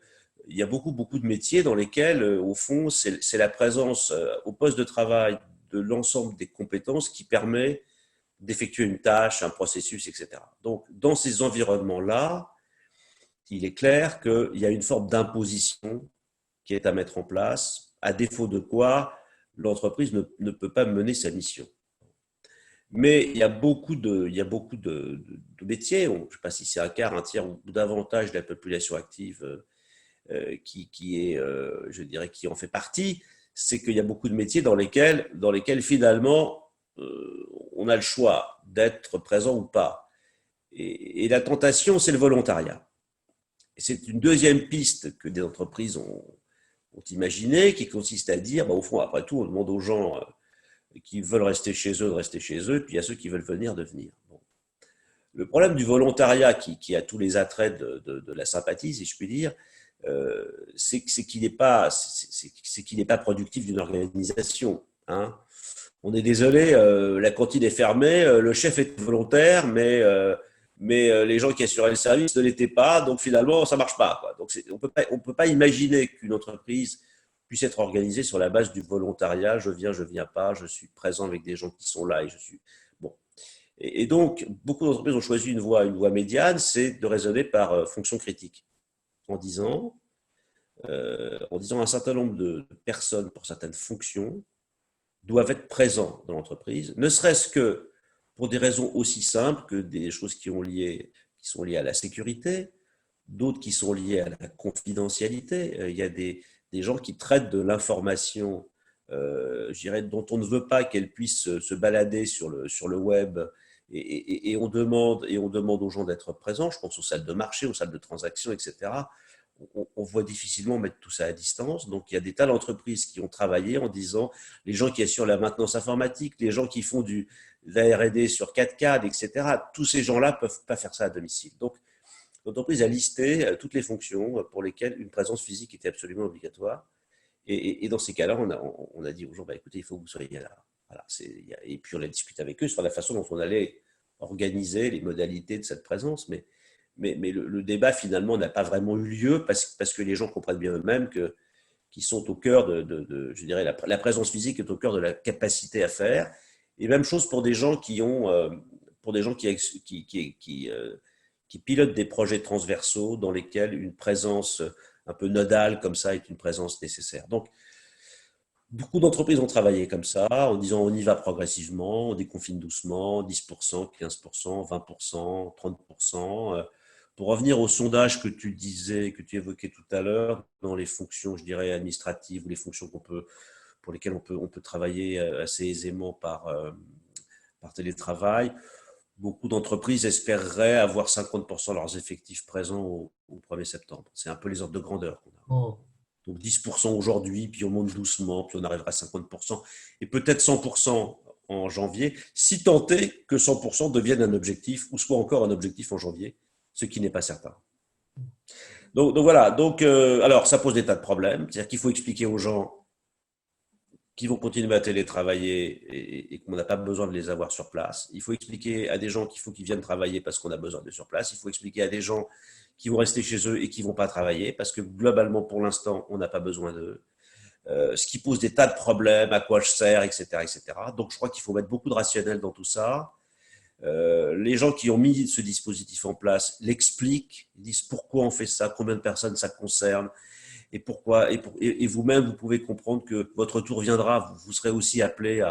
S2: métiers dans lesquels, au fond, c'est la présence au poste de travail de l'ensemble des compétences qui permet d'effectuer une tâche, un processus, etc. Donc, dans ces environnements-là, il est clair qu'il y a une forme d'imposition qui est à mettre en place, à défaut de quoi l'entreprise ne peut pas mener sa mission. Mais il y a beaucoup de métiers, je ne sais pas si c'est un quart, un tiers ou davantage de la population active je dirais, qui en fait partie, c'est qu'il y a beaucoup de métiers dans lesquels finalement, on a le choix d'être présent ou pas. Et la tentation, c'est le volontariat. Et c'est une deuxième piste que des entreprises ont imaginée, qui consiste à dire, au fond, après tout, on demande aux gens qui veulent rester chez eux de rester chez eux, et puis il y a ceux qui veulent venir de venir. Bon. Le problème du volontariat, qui a tous les attraits de la sympathie, si je puis dire, c'est qu'il n'est pas productif d'une organisation. Hein. On est désolé, la cantine est fermée, le chef est volontaire, mais mais les gens qui assuraient le service ne l'étaient pas, donc finalement, ça ne marche pas, quoi. Donc, on peut pas imaginer qu'une entreprise puisse être organisée sur la base du volontariat, je viens pas, je suis présent avec des gens qui sont là et je suis… Bon. Et donc, beaucoup d'entreprises ont choisi une voie médiane, c'est de raisonner par fonction critique, en disant, un certain nombre de personnes pour certaines fonctions doivent être présents dans l'entreprise, ne serait-ce que pour des raisons aussi simples que des choses qui sont liées à la sécurité, d'autres qui sont liées à la confidentialité. Il y a des gens qui traitent de l'information, je dirais, dont on ne veut pas qu'elle puisse se balader sur le web, et on demande aux gens d'être présents. Je pense aux salles de marché, aux salles de transaction, etc. On voit difficilement mettre tout ça à distance. Donc, il y a des tas d'entreprises qui ont travaillé en disant les gens qui assurent la maintenance informatique, les gens qui font de la R&D sur 4K, etc. Tous ces gens-là ne peuvent pas faire ça à domicile. Donc, l'entreprise a listé toutes les fonctions pour lesquelles une présence physique était absolument obligatoire. Et dans ces cas-là, on a dit aux gens, bah, écoutez, il faut que vous soyez là. Voilà, et puis, on a discuté avec eux sur la façon dont on allait organiser les modalités de cette présence. Mais le débat, finalement, n'a pas vraiment eu lieu parce que les gens comprennent bien eux-mêmes qu'ils sont au cœur je dirais, la présence physique est au cœur de la capacité à faire. Et même chose pour des gens qui pilotent des projets transversaux dans lesquels une présence un peu nodale comme ça est une présence nécessaire. Donc, beaucoup d'entreprises ont travaillé comme ça, en disant on y va progressivement, on déconfine doucement, 10%, 15%, 20%, 30%. Pour revenir au sondage que tu évoquais tout à l'heure, dans les fonctions, je dirais, administratives ou les fonctions pour lesquelles on peut travailler assez aisément par télétravail, beaucoup d'entreprises espéreraient avoir 50% de leurs effectifs présents au 1er septembre. C'est un peu les ordres de grandeur qu'on a.
S1: Oh.
S2: Donc 10% aujourd'hui, puis on monte doucement, puis on arrivera à 50%, et peut-être 100% en janvier, si tant est que 100% devienne un objectif, ou soit encore un objectif en janvier, ce qui n'est pas certain. Donc voilà, alors ça pose des tas de problèmes, c'est-à-dire qu'il faut expliquer aux gens qui vont continuer à télétravailler et qu'on n'a pas besoin de les avoir sur place. Il faut expliquer à des gens qu'il faut qu'ils viennent travailler parce qu'on a besoin d'eux sur place. Il faut expliquer à des gens qui vont rester chez eux et qui ne vont pas travailler parce que globalement, pour l'instant, on n'a pas besoin d'eux. Ce qui pose des tas de problèmes, à quoi je sers, etc., etc. Donc, je crois qu'il faut mettre beaucoup de rationnel dans tout ça. Les gens qui ont mis ce dispositif en place l'expliquent, ils disent pourquoi on fait ça, combien de personnes ça concerne, et pourquoi. Et vous-même, vous pouvez comprendre que votre tour viendra, vous serez aussi appelé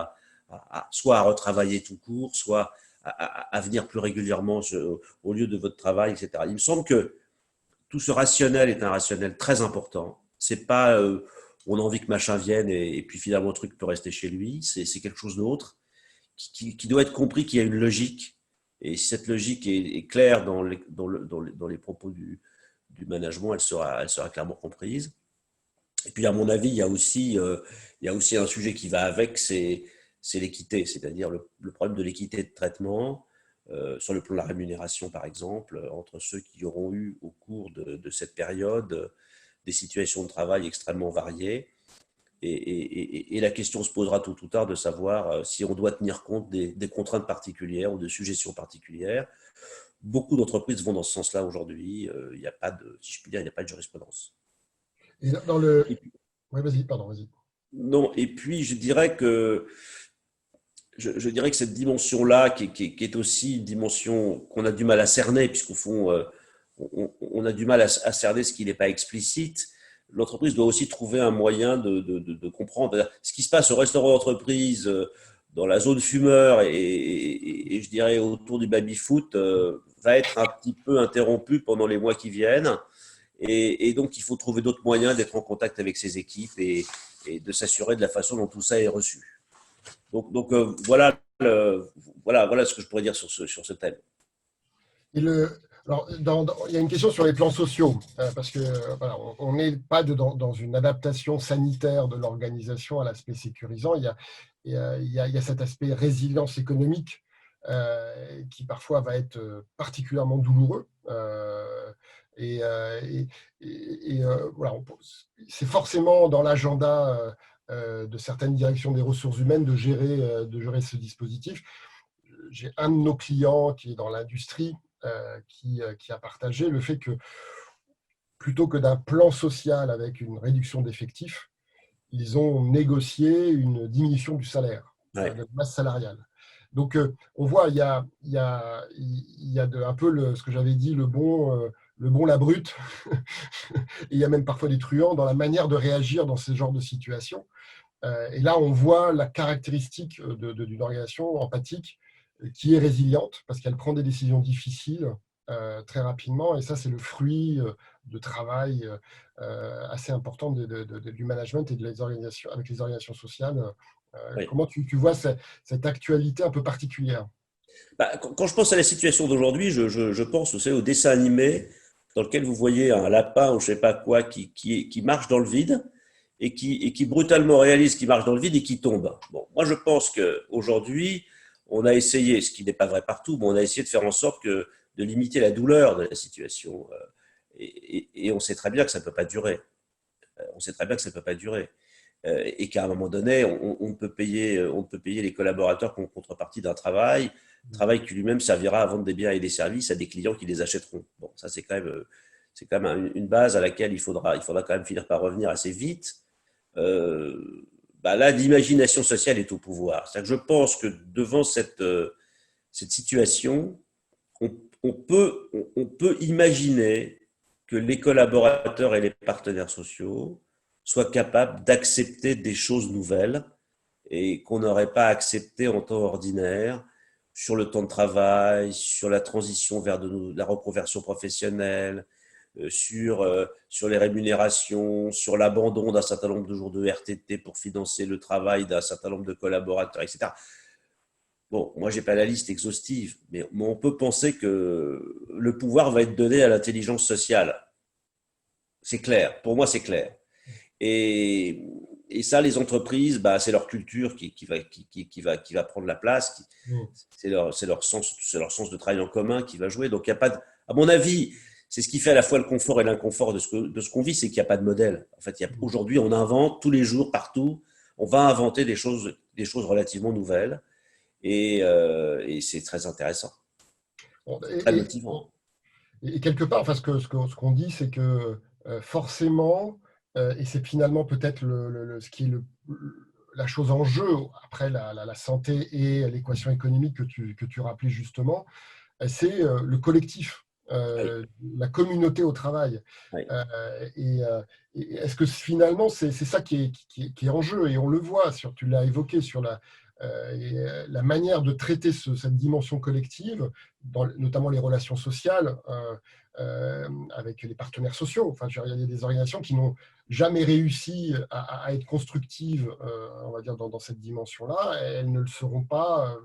S2: soit à retravailler tout court, soit à venir plus régulièrement au lieu de votre travail, etc. Il me semble que tout ce rationnel est un rationnel très important. C'est pas on a envie que machin vienne et puis finalement le truc peut rester chez lui. C'est quelque chose d'autre qui doit être compris, qu'il y a une logique. Et si cette logique est claire dans les propos du management, elle sera clairement comprise. Et puis, à mon avis, il y a aussi un sujet qui va avec, c'est l'équité, c'est-à-dire le problème de l'équité de traitement sur le plan de la rémunération, par exemple, entre ceux qui auront eu au cours de cette période des situations de travail extrêmement variées. Et la question se posera tôt ou tard de savoir si on doit tenir compte des contraintes particulières ou de sujétions particulières. Beaucoup d'entreprises vont dans ce sens-là aujourd'hui. Il n'y a pas de, si je puis dire, il n'y a pas de jurisprudence.
S1: Et dans le… Oui, vas-y, pardon, vas-y.
S2: Non, et puis je dirais que cette dimension-là, qui est aussi une dimension qu'on a du mal à cerner, puisqu'au fond, on a du mal à cerner ce qui n'est pas explicite, l'entreprise doit aussi trouver un moyen de comprendre. Ce qui se passe au restaurant d'entreprise, dans la zone fumeur et je dirais autour du baby-foot, va être un petit peu interrompu pendant les mois qui viennent. Et donc, il faut trouver d'autres moyens d'être en contact avec ses équipes et de s'assurer de la façon dont tout ça est reçu. Donc voilà ce que je pourrais dire sur ce thème.
S1: Alors, il y a une question sur les plans sociaux, parce que voilà, on n'est pas dans une adaptation sanitaire de l'organisation à l'aspect sécurisant. Il y a cet aspect résilience économique qui parfois va être particulièrement douloureux. Voilà, c'est forcément dans l'agenda de certaines directions des ressources humaines de gérer ce dispositif. J'ai un de nos clients qui est dans l'industrie, qui a partagé le fait que plutôt que d'un plan social avec une réduction d'effectifs, ils ont négocié une diminution du salaire,
S2: Ouais.
S1: de la masse salariale. Donc, on voit, il y a un peu ce que j'avais dit, le bon, la brute. Et il y a même parfois des truands dans la manière de réagir dans ce genre de situation. Et là, on voit la caractéristique d'une organisation empathique qui est résiliente parce qu'elle prend des décisions difficiles très rapidement. Et ça, c'est le fruit de travail assez important du management et de les organisations, avec les organisations sociales.
S2: Oui.
S1: Comment tu vois cette actualité un peu particulière?
S2: Bah, quand je pense à la situation d'aujourd'hui, je pense, vous savez, au dessin animé dans lequel vous voyez un lapin ou je sais pas quoi qui marche dans le vide et qui brutalement réalise qu'il marche dans le vide et qui tombe. Bon, moi je pense qu'aujourd'hui, on a essayé, ce qui n'est pas vrai partout, mais on a essayé de faire en sorte de limiter la douleur de la situation. Et on sait très bien que ça ne peut pas durer. On sait très bien que ça ne peut pas durer. Et qu'à un moment donné, on peut payer les collaborateurs comme contrepartie d'un travail qui lui-même servira à vendre des biens et des services à des clients qui les achèteront. Bon, ça c'est quand même une base à laquelle il faudra quand même finir par revenir assez vite. Bah là, l'imagination sociale est au pouvoir. C'est-à-dire que je pense que devant cette situation, on, on peut imaginer que les collaborateurs et les partenaires sociaux soient capables d'accepter des choses nouvelles et qu'on n'aurait pas accepté en temps ordinaire sur le temps de travail, sur la transition vers la reconversion professionnelle, sur les rémunérations, sur l'abandon d'un certain nombre de jours de RTT pour financer le travail d'un certain nombre de collaborateurs, etc. Bon, moi, je n'ai pas la liste exhaustive, mais on peut penser que le pouvoir va être donné à l'intelligence sociale. C'est clair, pour moi, c'est clair. Et, et ça, les entreprises, bah, c'est leur culture qui va prendre la place.
S1: Mm.
S2: C'est leur sens de travail en commun qui va jouer. Donc, il y a pas de, à mon avis, c'est ce qui fait à la fois le confort et l'inconfort de ce qu'on vit, c'est qu'il n'y a pas de modèle. En fait, aujourd'hui, on invente tous les jours, partout, on va inventer des choses relativement nouvelles. Et c'est très intéressant,
S1: Bon,
S2: très motivant.
S1: et quelque part, enfin, ce qu'on dit, c'est que forcément, et c'est finalement peut-être ce qui est la chose en jeu après la santé et l'équation économique que tu rappelais justement, c'est le collectif,
S2: Oui,
S1: la communauté au travail.
S2: oui,
S1: Euh, et est-ce que finalement, c'est ça qui est en jeu? Et on le voit, tu l'as évoqué, sur la manière de traiter cette dimension collective, notamment les relations sociales avec les partenaires sociaux. Enfin, il y a des organisations qui n'ont jamais réussi à être constructives, on va dire, dans cette dimension-là. Elles ne le seront pas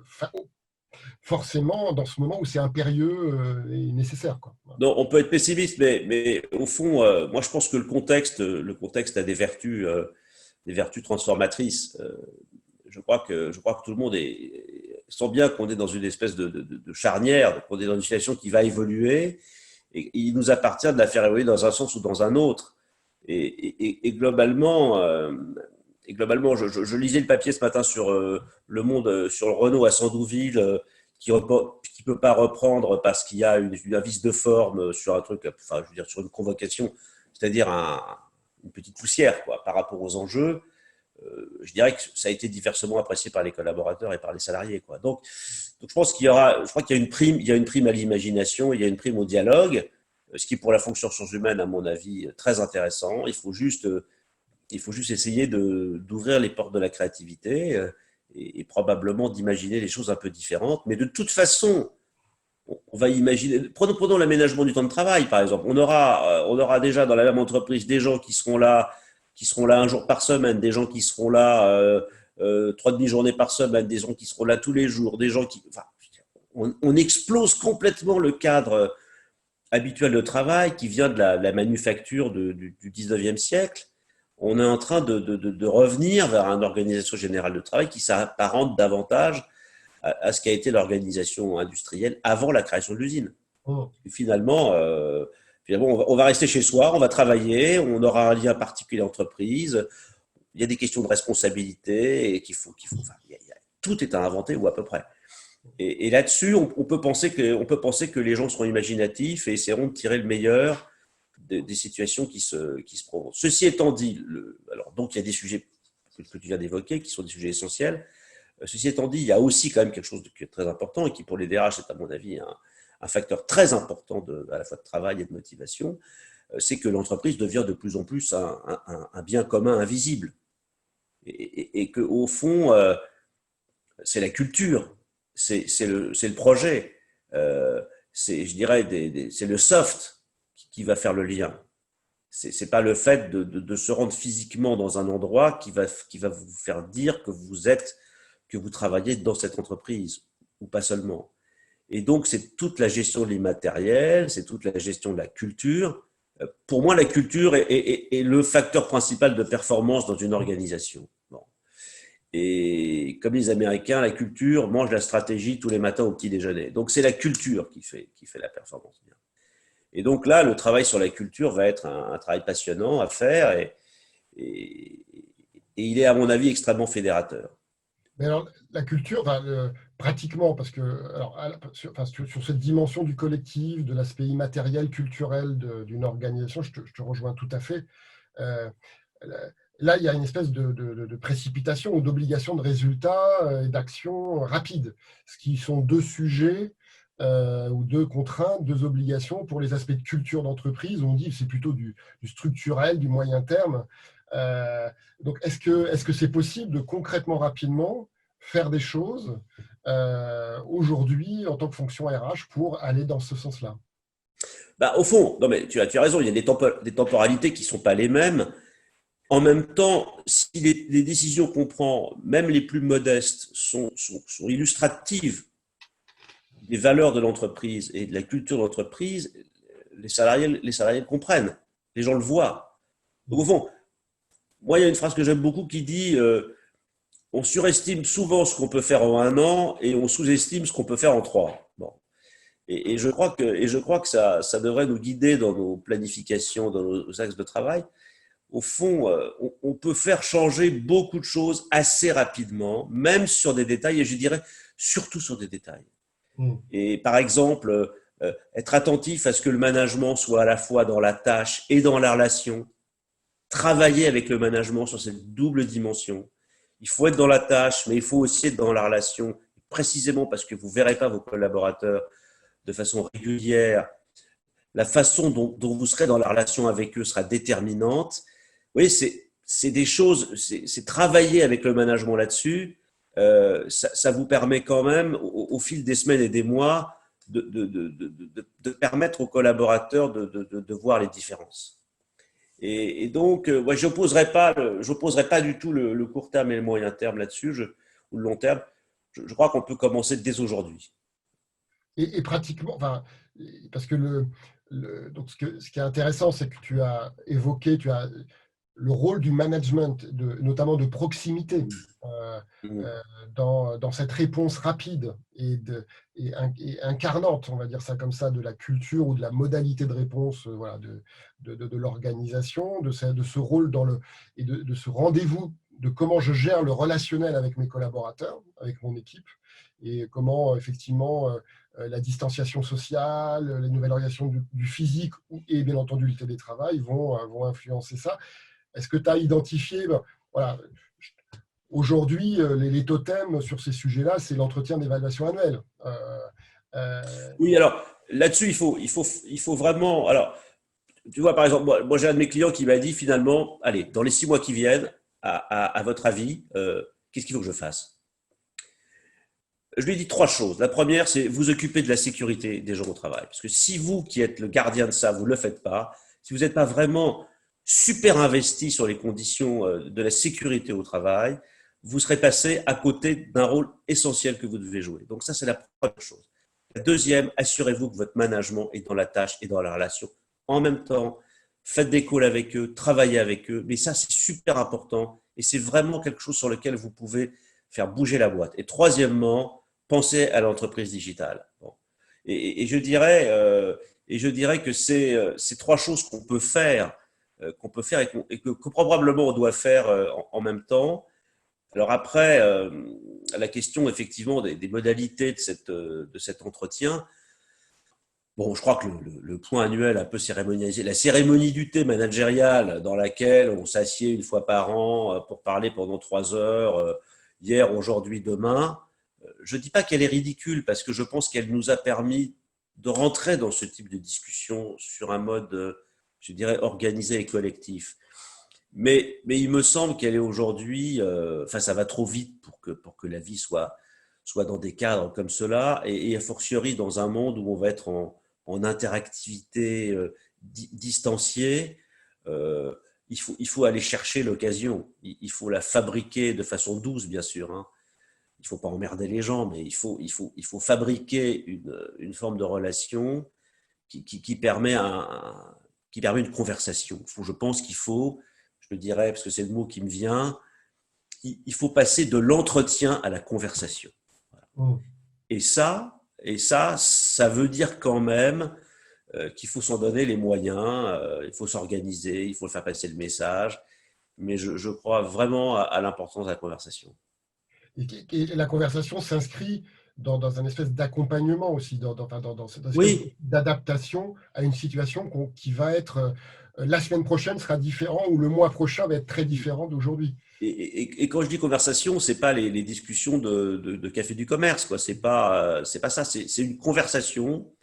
S1: forcément dans ce moment où c'est impérieux et nécessaire, quoi.
S2: non, on peut être pessimiste, mais au fond, moi je pense que le contexte a des vertus transformatrices. Je crois que tout le monde sent bien qu'on est dans une espèce de charnière, qu'on est dans une situation qui va évoluer, et il nous appartient de la faire évoluer dans un sens ou dans un autre. Et globalement, je lisais le papier ce matin sur Le Monde, sur le Renault à Sandouville, qui ne peut pas reprendre parce qu'il y a un vice de forme sur un truc, enfin, je veux dire, sur une convocation, c'est-à-dire une petite poussière, quoi, par rapport aux enjeux. Je dirais que ça a été diversement apprécié par les collaborateurs et par les salariés, quoi. Donc je pense je crois qu'il y a il y a une prime à l'imagination, il y a une prime au dialogue, ce qui est pour la fonction ressources humaines, à mon avis, très intéressant. Il faut juste essayer d'ouvrir les portes de la créativité et probablement d'imaginer les choses un peu différentes. Mais de toute façon, on va imaginer. Prenons l'aménagement du temps de travail, par exemple. On aura déjà dans la même entreprise des gens qui seront là un jour par semaine, des gens qui seront là 3 demi-journées par semaine, des gens qui seront là tous les jours, des gens qui. Enfin, on explose complètement le cadre habituel de travail qui vient de la manufacture du 19e siècle. On est en train de revenir vers une organisation générale de travail qui s'apparente davantage à ce qu'a été l'organisation industrielle avant la création de l'usine.
S1: Mm.
S2: Finalement, on va rester chez soi, on va travailler, on aura un lien particulier d'entreprise. Il y a des questions de responsabilité et tout est à inventer ou à peu près. Et là-dessus, on peut penser que les gens seront imaginatifs et essaieront de tirer le meilleur des situations qui se proposent. Ceci étant dit, alors donc il y a des sujets que tu viens d'évoquer qui sont des sujets essentiels. Ceci étant dit, il y a aussi quand même quelque chose qui est très important et qui pour les DRH est à mon avis un facteur très important à la fois de travail et de motivation, c'est que l'entreprise devient de plus en plus un bien commun invisible. Et qu'au fond, c'est la culture, c'est le projet, je dirais, c'est le soft qui va faire le lien. C'est pas le fait de se rendre physiquement dans un endroit qui va vous faire dire que vous travaillez dans cette entreprise, ou pas seulement. Et donc, c'est toute la gestion de l'immatériel, c'est toute la gestion de la culture. Pour moi, la culture est le facteur principal de performance dans une organisation. Bon. Et comme les Américains, la culture mange la stratégie tous les matins au petit déjeuner. Donc, c'est la culture qui fait la performance. Et donc là, le travail sur la culture va être un travail passionnant à faire et, et il est, à mon avis, extrêmement fédérateur.
S1: Mais alors, la culture, pratiquement, parce que alors, sur cette dimension du collectif, de l'aspect immatériel, culturel d'une organisation, je te rejoins tout à fait. Euh, Là, il y a une espèce de précipitation ou d'obligation de résultats et d'action rapide, ce qui sont deux sujets ou deux contraintes, deux obligations pour les aspects de culture d'entreprise. On dit que c'est plutôt du structurel, du moyen terme. Euh, donc, est-ce que c'est possible de concrètement, rapidement, faire des choses aujourd'hui en tant que fonction RH pour aller dans ce sens-là?
S2: Bah, au fond, non mais tu as raison, il y a des temporalités qui ne sont pas les mêmes. En même temps, si les décisions qu'on prend, même les plus modestes, sont illustratives des valeurs de l'entreprise et de la culture de l'entreprise, les salariés le comprennent, les gens le voient. Donc au fond, moi, il y a une phrase que j'aime beaucoup qui dit on surestime souvent ce qu'on peut faire en un an et on sous-estime ce qu'on peut faire en trois. Bon. Et je crois que ça devrait nous guider dans nos planifications, dans nos axes de travail. Au fond, on peut faire changer beaucoup de choses assez rapidement, même sur des détails, et je dirais surtout sur des détails.
S1: Mm.
S2: Et par exemple, être attentif à ce que le management soit à la fois dans la tâche et dans la relation, travailler avec le management sur cette double dimension. Il faut être dans la tâche, mais il faut aussi être dans la relation, précisément parce que vous ne verrez pas vos collaborateurs de façon régulière. La façon dont vous serez dans la relation avec eux sera déterminante. Vous voyez, c'est des choses, c'est travailler avec le management là-dessus. Ça vous permet quand même, au fil des semaines et des mois, de permettre aux collaborateurs de voir les différences. Et donc, ouais, je n'opposerai pas du tout le court terme et le moyen terme là-dessus, ou le long terme. Je crois qu'on peut commencer dès aujourd'hui.
S1: Et pratiquement, enfin, parce que donc ce qui est intéressant, c'est que tu as évoqué, tu as le rôle du management, notamment de proximité, euh,
S2: Mmh.
S1: dans cette réponse rapide et incarnante, on va dire ça comme ça, de la culture ou de la modalité de réponse, voilà, de l'organisation, de ce rôle et de ce rendez-vous, de comment je gère le relationnel avec mes collaborateurs, avec mon équipe, et comment effectivement la distanciation sociale, les nouvelles organisations du physique et bien entendu le télétravail vont influencer ça. Est-ce que tu as identifié, ben, voilà, aujourd'hui, les totems sur ces sujets-là, c'est l'entretien d'évaluation annuelle.
S2: Oui, alors là-dessus, il faut vraiment. Alors, tu vois, par exemple, moi j'ai un de mes clients qui m'a dit finalement, allez, dans les 6 mois qui viennent, à votre avis, qu'est-ce qu'il faut que je fasse? Je lui ai dit trois choses. La première, c'est vous occuper de la sécurité des gens au travail. Parce que si vous, qui êtes le gardien de ça, vous ne le faites pas, si vous n'êtes pas vraiment super investi sur les conditions de la sécurité au travail, vous serez passé à côté d'un rôle essentiel que vous devez jouer. Donc ça, c'est la première chose. La deuxième, assurez-vous que votre management est dans la tâche et dans la relation en même temps. Faites des calls avec eux, travaillez avec eux. Mais ça, c'est super important et c'est vraiment quelque chose sur lequel vous pouvez faire bouger la boîte. Et troisièmement, pensez à l'entreprise digitale. Bon. Et je dirais que c'est ces trois choses qu'on peut faire et que probablement on doit faire en même temps. Alors après, la question effectivement des modalités de cet entretien, bon, je crois que le point annuel un peu cérémonialisé, la cérémonie du thé managériale dans laquelle on s'assied une fois par an pour parler pendant 3 heures, hier, aujourd'hui, demain, je ne dis pas qu'elle est ridicule parce que je pense qu'elle nous a permis de rentrer dans ce type de discussion sur un mode, je dirais, organisé et collectif. Mais il me semble qu'elle est aujourd'hui, enfin, ça va trop vite pour que la vie soit dans des cadres comme cela, et a fortiori dans un monde où on va être en interactivité distanciée. euh, il faut aller chercher l'occasion, il faut la fabriquer de façon douce, bien sûr, hein. Il ne faut pas emmerder les gens, mais il faut fabriquer une forme de relation qui permet, qui permet une conversation. Je pense qu'il faut, je le dirais parce que c'est le mot qui me vient, il faut passer de l'entretien à la conversation.
S1: Mm.
S2: Ça veut dire quand même qu'il faut s'en donner les moyens, il faut s'organiser, il faut faire passer le message, mais je crois vraiment à l'importance de la conversation.
S1: Et la conversation s'inscrit dans un espèce d'accompagnement aussi, dans cette espèce
S2: Oui,
S1: d'adaptation à une situation qui va être, la semaine prochaine sera différent ou le mois prochain va être très différent d'aujourd'hui.
S2: et quand je dis conversation, c'est pas les discussions de café du commerce, quoi. C'est pas ça. C'est une conversation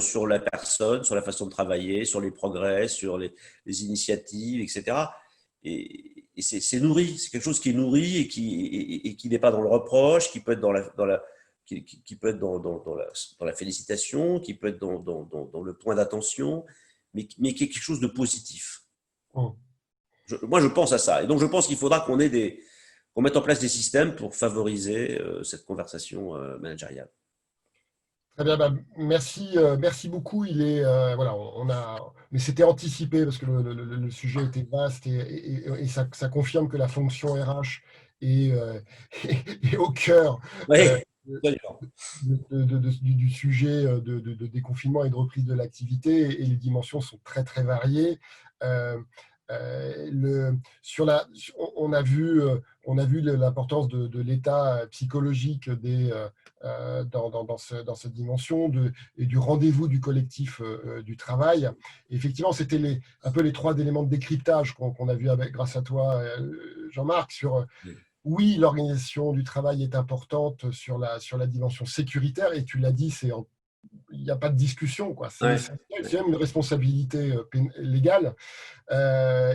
S2: sur la personne, sur la façon de travailler, sur les progrès, sur les initiatives, etc. Et c'est nourri, c'est quelque chose qui est nourri et qui n'est pas dans le reproche, qui peut être qui peut être dans la félicitation, qui peut être dans le point d'attention, mais qui est quelque chose de positif.
S1: Mm.
S2: Moi, je pense à ça. Et donc, je pense qu'il faudra qu'on mette en place des systèmes pour favoriser cette conversation managériale.
S1: Très bien, bah, merci beaucoup. Voilà, mais c'était anticipé parce que le sujet était vaste et ça confirme que la fonction RH est, est au cœur
S2: Oui,
S1: euh,
S2: absolument.
S1: du sujet de déconfinement et de reprise de l'activité et les dimensions sont très très variées. Euh, on a vu l'importance de l'état psychologique dans cette dimension et du rendez-vous du collectif du travail. Et effectivement, c'était un peu les trois éléments de décryptage qu'on a vu grâce à toi, Jean-Marc, sur oui, l'organisation du travail est importante sur la dimension sécuritaire, et tu l'as dit, il n'y a pas de discussion, quoi. C'est
S2: Ouais,
S1: essentiel,
S2: ouais,
S1: c'est même une responsabilité légale.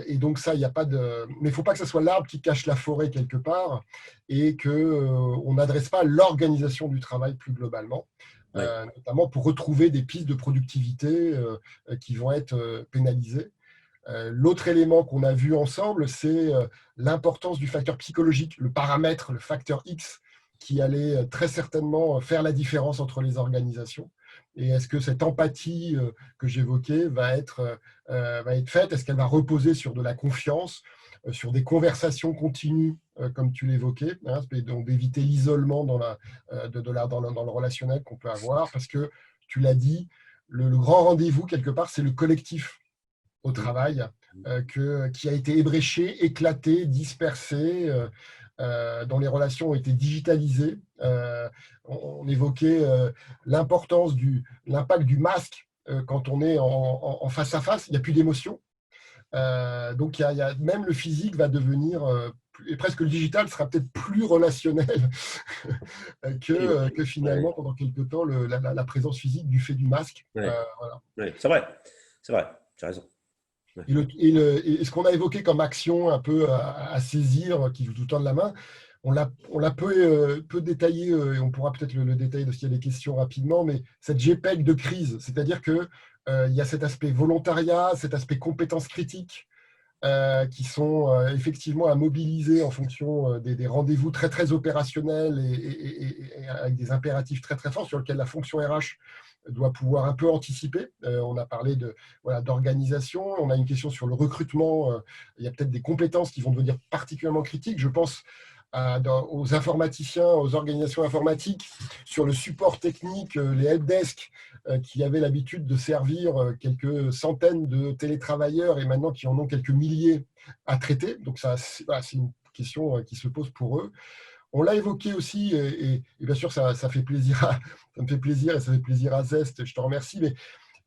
S1: Et donc ça, il n'y a pas de. Mais il ne faut pas que ce soit l'arbre qui cache la forêt quelque part et qu'on n'adresse pas l'organisation du travail plus globalement,
S2: ouais,
S1: notamment pour retrouver des pistes de productivité qui vont être pénalisées. L'autre élément qu'on a vu ensemble, c'est l'importance du facteur psychologique, le paramètre, le facteur X, qui allait très certainement faire la différence entre les organisations. Et est-ce que cette empathie que j'évoquais va être faite? Est-ce qu'elle va reposer sur de la confiance, sur des conversations continues, comme tu l'évoquais, hein, donc d'éviter l'isolement dans le relationnel qu'on peut avoir? Parce que tu l'as dit, le grand rendez-vous, quelque part, c'est le collectif au travail, qui a été ébréché, éclaté, dispersé, dont les relations ont été digitalisées. On évoquait l'impact du masque quand on est en face à face, il n'y a plus d'émotion. Donc, même le physique va devenir, et presque le digital sera peut-être plus relationnel
S2: absolument.
S1: que
S2: Ouais,
S1: finalement, pendant quelque temps, la présence physique du fait du masque.
S2: ouais,
S1: Voilà.
S2: ouais. C'est vrai, tu as raison. Ouais.
S1: Et ce qu'on a évoqué comme action un peu à saisir, qui joue tout le temps de la main, on l'a peu détaillé, et on pourra peut-être le détailler s'il y a des questions rapidement, mais cette JPEG de crise, c'est-à-dire que il y a cet aspect volontariat, cet aspect compétences critiques, qui sont effectivement à mobiliser en fonction des rendez-vous très très opérationnels et avec des impératifs très très forts sur lesquels la fonction RH doit pouvoir un peu anticiper. On a parlé voilà, d'organisation, on a une question sur le recrutement, il y a peut-être des compétences qui vont devenir particulièrement critiques. Je pense aux informaticiens, aux organisations informatiques, sur le support technique, les helpdesk, qui avaient l'habitude de servir quelques centaines de télétravailleurs et maintenant qui en ont quelques milliers à traiter. Donc ça, voilà, c'est une questions qui se posent pour eux. On l'a évoqué aussi, et bien sûr, ça fait plaisir ça me fait plaisir et ça fait plaisir à Zest, je te remercie, mais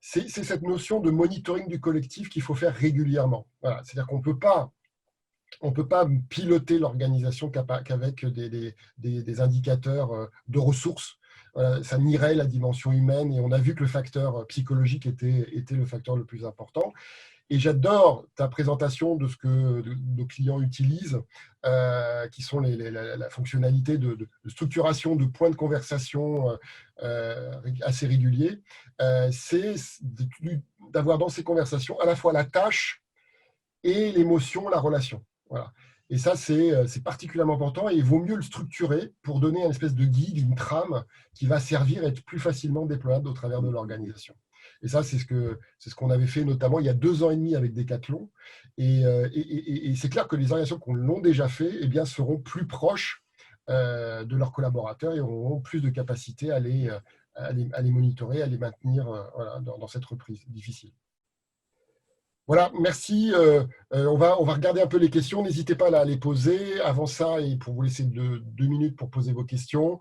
S1: c'est cette notion de monitoring du collectif qu'il faut faire régulièrement. Voilà. C'est-à-dire qu'on ne peut pas piloter l'organisation qu'avec des indicateurs de ressources. Ça nierait la dimension humaine et on a vu que le facteur psychologique était le facteur le plus important. Et j'adore ta présentation de ce que nos clients utilisent, qui sont la fonctionnalité de structuration de points de conversation assez réguliers. C'est d'avoir dans ces conversations à la fois la tâche et l'émotion, la relation. Voilà. Et ça, c'est particulièrement important et il vaut mieux le structurer pour donner une espèce de guide, une trame qui va servir à être plus facilement déployable au travers de l'organisation. Et ça, c'est ce qu'on avait fait notamment il y a 2 ans et demi avec Decathlon. Et c'est clair que les organisations qui l'ont déjà fait eh bien, seront plus proches de leurs collaborateurs et auront plus de capacité à les monitorer, à les maintenir voilà, dans cette reprise difficile. Voilà, merci. On va regarder un peu les questions. N'hésitez pas à les poser. Avant ça, et pour vous laisser 2 minutes pour poser vos questions,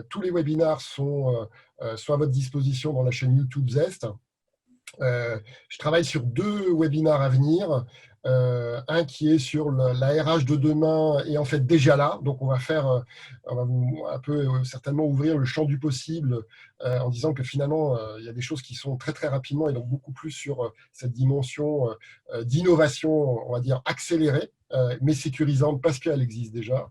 S1: tous les webinars sont à votre disposition dans la chaîne YouTube Zest. Je travaille sur 2 webinars à venir. Un qui est sur la RH de demain est en fait déjà là. Donc, on va un peu certainement ouvrir le champ du possible en disant que finalement, il y a des choses qui sont très, très rapidement et donc beaucoup plus sur cette dimension d'innovation, on va dire, accélérée, mais sécurisante parce qu'elle existe déjà.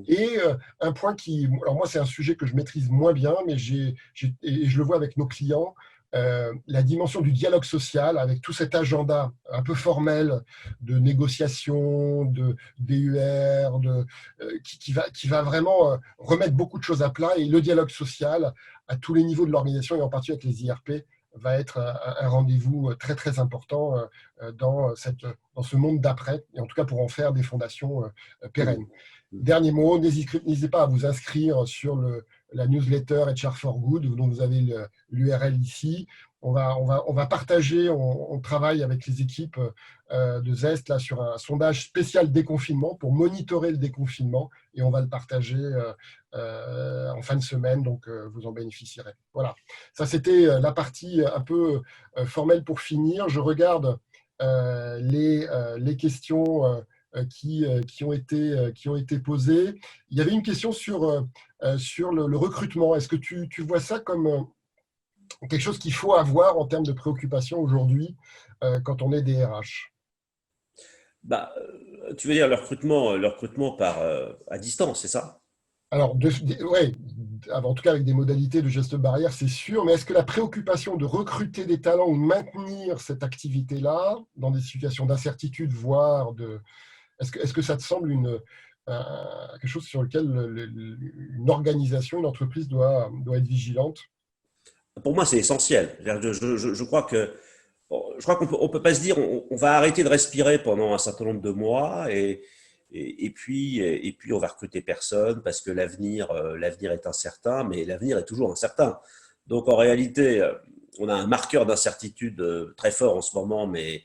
S1: Et un point alors moi, c'est un sujet que je maîtrise moins bien, mais et je le vois avec nos clients, la dimension du dialogue social avec tout cet agenda un peu formel de négociation, de DUR, qui va vraiment remettre beaucoup de choses à plat. Et le dialogue social à tous les niveaux de l'organisation et en particulier avec les IRP va être un rendez-vous très très important dans ce monde d'après, et en tout cas pour en faire des fondations pérennes. Dernier mot, n'hésitez pas à vous inscrire sur la newsletter HR for Good, dont vous avez l'URL ici. On va partager, on travaille avec les équipes de Zest là, sur un sondage spécial déconfinement pour monitorer le déconfinement et on va le partager en fin de semaine, donc vous en bénéficierez. Voilà, ça c'était la partie un peu formelle pour finir. Je regarde les questions qui ont été posées. Il y avait une question sur le recrutement. Est-ce que tu vois ça comme quelque chose qu'il faut avoir en termes de préoccupation aujourd'hui quand on est des RH?
S2: Tu veux dire le recrutement à distance, c'est ça?
S1: Alors, ouais, en tout cas avec des modalités de gestes barrières, c'est sûr, mais est-ce que la préoccupation de recruter des talents ou de maintenir cette activité-là dans des situations d'incertitude, voire est-ce que ça te semble quelque chose sur lequel une organisation, une entreprise doit être vigilante?
S2: Pour moi, c'est essentiel. Je crois qu'on peut pas se dire on va arrêter de respirer pendant un certain nombre de mois et puis on va recruter personne parce que l'avenir est incertain, mais l'avenir est toujours incertain. Donc en réalité, on a un marqueur d'incertitude très fort en ce moment, mais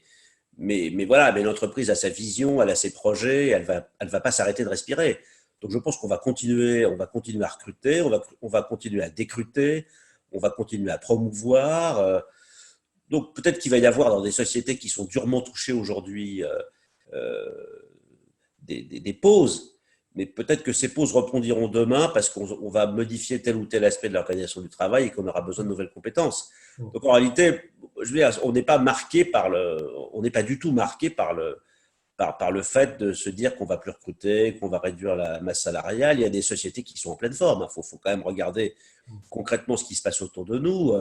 S2: voilà, mais l'entreprise a sa vision, elle a ses projets, elle va pas s'arrêter de respirer. Donc je pense qu'on va continuer à recruter, on va continuer à décruter, on va continuer à promouvoir. Donc peut-être qu'il va y avoir dans des sociétés qui sont durement touchées aujourd'hui des pauses, mais peut-être que ces pauses rebondiront demain parce qu'on va modifier tel ou tel aspect de l'organisation du travail et qu'on aura besoin de nouvelles compétences. Donc en réalité, je veux dire, on n'est pas du tout marqué par le fait de se dire qu'on va plus recruter, qu'on va réduire la masse salariale. Il y a des sociétés qui sont en pleine forme. Il faut quand même regarder concrètement ce qui se passe autour de nous.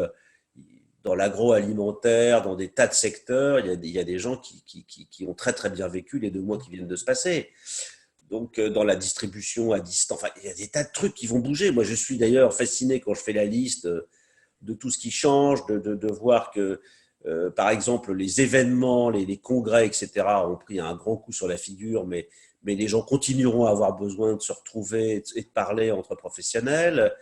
S2: Dans l'agroalimentaire, dans des tas de secteurs, il y a des gens qui ont très très bien vécu les 2 mois qui viennent de se passer. Donc dans la distribution à distance, enfin, il y a des tas de trucs qui vont bouger. Moi, je suis d'ailleurs fasciné quand je fais la liste de tout ce qui change, de voir que, par exemple, les événements, les congrès, etc., ont pris un grand coup sur la figure, mais les gens continueront à avoir besoin de se retrouver et de parler entre professionnels.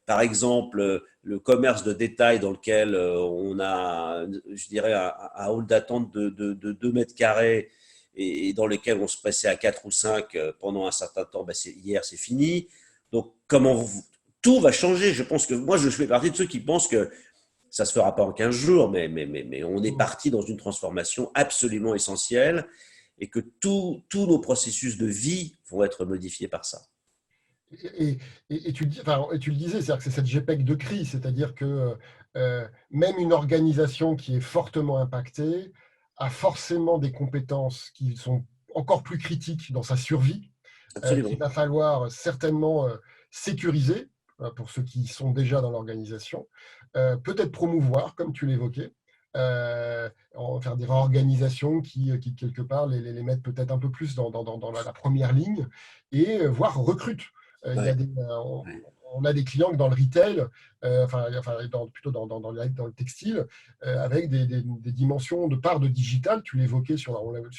S2: Par exemple, le commerce de détail dans lequel on a, je dirais, un hall d'attente de 2 mètres carrés et dans lesquels on se pressait à 4 ou 5 pendant un certain temps, hier c'est fini. Donc tout va changer. Je pense que moi je fais partie de ceux qui pensent que ça ne se fera pas en 15 jours, mais on est parti dans une transformation absolument essentielle et que tous nos processus de vie vont être modifiés par ça.
S1: Tu le disais, c'est-à-dire que c'est cette GPEC de crise, c'est-à-dire que même une organisation qui est fortement impactée a forcément des compétences qui sont encore plus critiques dans sa survie, qu'il
S2: Absolument.
S1: va falloir certainement sécuriser pour ceux qui sont déjà dans l'organisation, peut-être promouvoir, comme tu l'évoquais, faire des réorganisations qui quelque part, les mettent peut-être un peu plus dans la première ligne et voire recrutent. Il y a
S2: Ouais.
S1: on a des clients que dans le retail, plutôt dans le textile, avec des dimensions de part de digital. Tu l'évoquais sur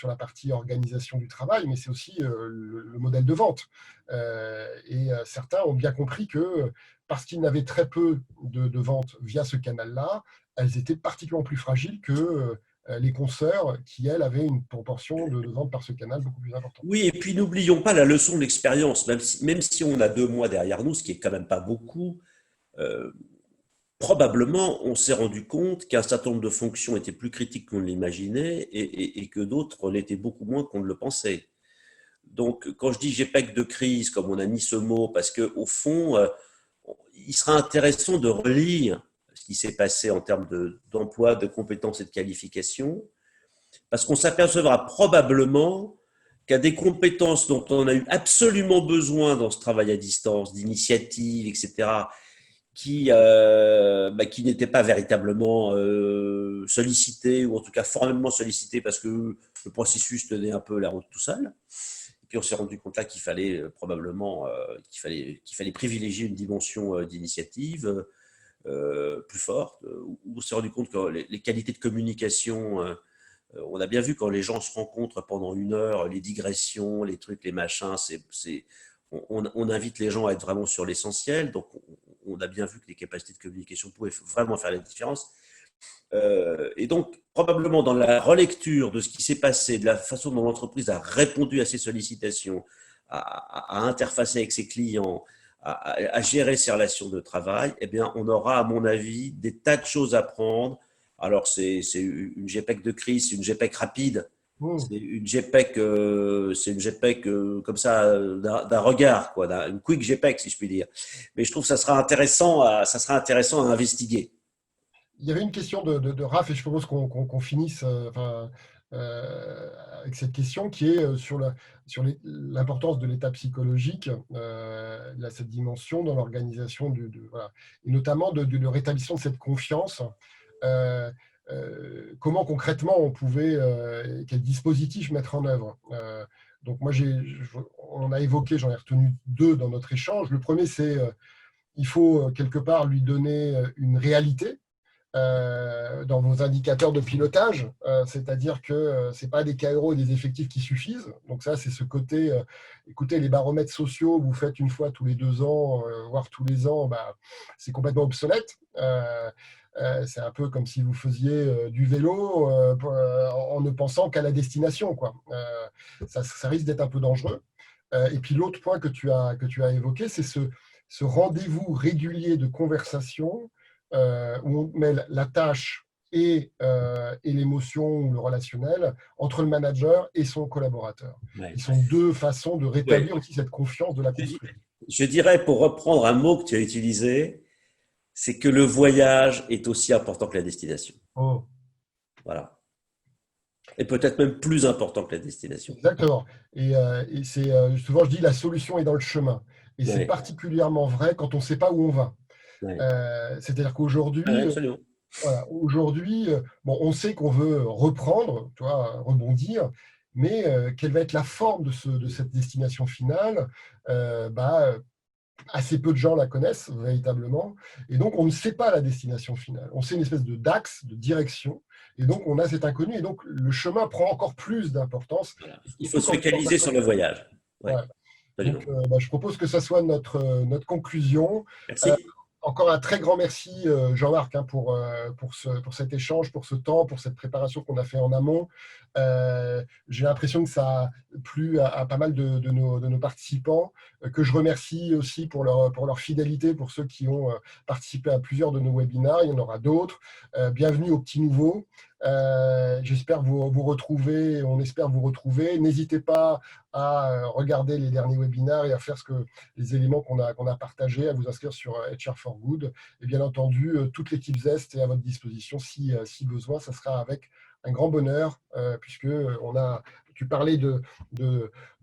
S1: la partie organisation du travail, mais c'est aussi le modèle de vente. Certains ont bien compris que parce qu'ils n'avaient très peu de ventes via ce canal-là, elles étaient particulièrement plus fragiles que les consoeurs qui, elles, avaient une proportion de ventes par ce canal beaucoup plus importante.
S2: Oui, et puis n'oublions pas la leçon de l'expérience, même si on a 2 mois derrière nous, ce qui est quand même pas beaucoup, euh, probablement on s'est rendu compte qu'un certain nombre de fonctions étaient plus critiques qu'on ne l'imaginait et que d'autres l'étaient beaucoup moins qu'on ne le pensait. Donc quand je dis GPEC de crise, comme on a mis ce mot, parce qu'au fond, il sera intéressant de relire ce qui s'est passé en termes d'emploi, de compétences et de qualifications, parce qu'on s'apercevra probablement qu'il y a des compétences dont on a eu absolument besoin dans ce travail à distance, d'initiative, etc., qui n'étaient pas véritablement sollicitées, ou en tout cas formellement sollicitées parce que le processus tenait un peu la route tout seul. Et puis on s'est rendu compte là qu'il fallait probablement qu'il fallait privilégier une dimension d'initiative plus forte. On s'est rendu compte que les qualités de communication on a bien vu quand les gens se rencontrent pendant 1 heure, les digressions, les trucs, les machins, on invite les gens à être vraiment sur l'essentiel. Donc, on a bien vu que les capacités de communication pouvaient vraiment faire la différence. Et donc, probablement dans la relecture de ce qui s'est passé, de la façon dont l'entreprise a répondu à ses sollicitations, à interfacer avec ses clients, à gérer ses relations de travail, eh bien, on aura, à mon avis, des tas de choses à prendre. Alors, c'est une GPEC de crise, c'est une GPEC rapide,
S1: Mmh.
S2: c'est une GPEC comme ça, d'un regard, quoi, une quick GPEC, si je puis dire. Mais je trouve que ça sera intéressant à investiguer.
S1: Il y avait une question de Raph et je propose qu'on finisse avec cette question qui est sur l'importance de l'état psychologique, cette dimension dans l'organisation, voilà, et notamment de rétablissement de cette confiance. Euh, Comment concrètement on pouvait, quel dispositif mettre en œuvre. Donc moi, on a évoqué, j'en ai retenu 2 dans notre échange. Le premier, c'est il faut quelque part lui donner une réalité dans vos indicateurs de pilotage, c'est-à-dire que ce n'est pas des KRO et des effectifs qui suffisent. Donc ça, c'est ce côté, écoutez, les baromètres sociaux, vous faites une fois tous les 2 ans, voire tous les ans, c'est complètement obsolète. C'est un peu comme si vous faisiez du vélo en ne pensant qu'à la destination, quoi. Ça risque d'être un peu dangereux. Et puis l'autre point que tu as évoqué, c'est ce rendez-vous régulier de conversation où on mêle la tâche et l'émotion ou le relationnel entre le manager et son collaborateur.
S2: Ouais.
S1: Ils sont 2 façons de
S2: Ouais.
S1: rétablir aussi cette confiance de la construire.
S2: Je dirais, pour reprendre un mot que tu as utilisé, c'est que le voyage est aussi important que la destination.
S1: Oh,
S2: Voilà. Et peut-être même plus important que la destination.
S1: exactement. Et c'est souvent, je dis, la solution est dans le chemin. Et c'est
S2: Ouais.
S1: particulièrement vrai quand on ne sait pas où on va.
S2: Ouais.
S1: C'est-à-dire
S2: Ouais,
S1: qu'aujourd'hui,
S2: absolument.
S1: voilà, aujourd'hui, bon, on sait qu'on veut reprendre, tu vois, rebondir, mais quelle va être la forme de cette destination finale assez peu de gens la connaissent véritablement, et donc on ne sait pas la destination finale. On sait une espèce d'axe, de direction, et donc on a cet inconnu, et donc le chemin prend encore plus d'importance,
S2: Voilà.
S1: et
S2: Il faut
S1: surtout
S2: se
S1: quand on
S2: focaliser sur le voyage. Ouais,
S1: ouais.
S2: absolument.
S1: Donc je propose que ça soit notre conclusion.
S2: Merci.
S1: Encore un très grand merci, Jean-Marc, hein, pour cet échange, pour ce temps, pour cette préparation qu'on a fait en amont. J'ai l'impression que ça a plu à pas mal de nos participants, que je remercie aussi pour leur fidélité, pour ceux qui ont participé à plusieurs de nos webinaires. Il y en aura d'autres. Bienvenue aux petits nouveaux. J'espère vous retrouver, on espère vous retrouver. N'hésitez pas à regarder les derniers webinaires et à faire les éléments qu'on a partagés, à vous inscrire sur HR for Good. Et bien entendu, toute l'équipe Zest est à votre disposition si besoin. Ça sera avec un grand bonheur, puisque tu parlais de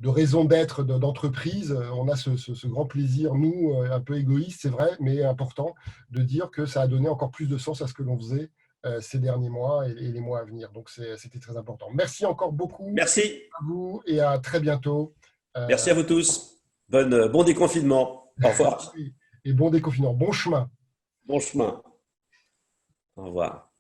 S1: raison d'être d'entreprise. On a ce grand plaisir, nous, un peu égoïste, c'est vrai, mais important, de dire que ça a donné encore plus de sens à ce que l'on faisait ces derniers mois et les mois à venir. Donc, c'était très important. Merci encore beaucoup
S2: Merci.
S1: à vous et à très bientôt.
S2: Merci à vous tous. Bon déconfinement. Au revoir.
S1: Et bon déconfinement. Bon chemin.
S2: Bon chemin. Au revoir.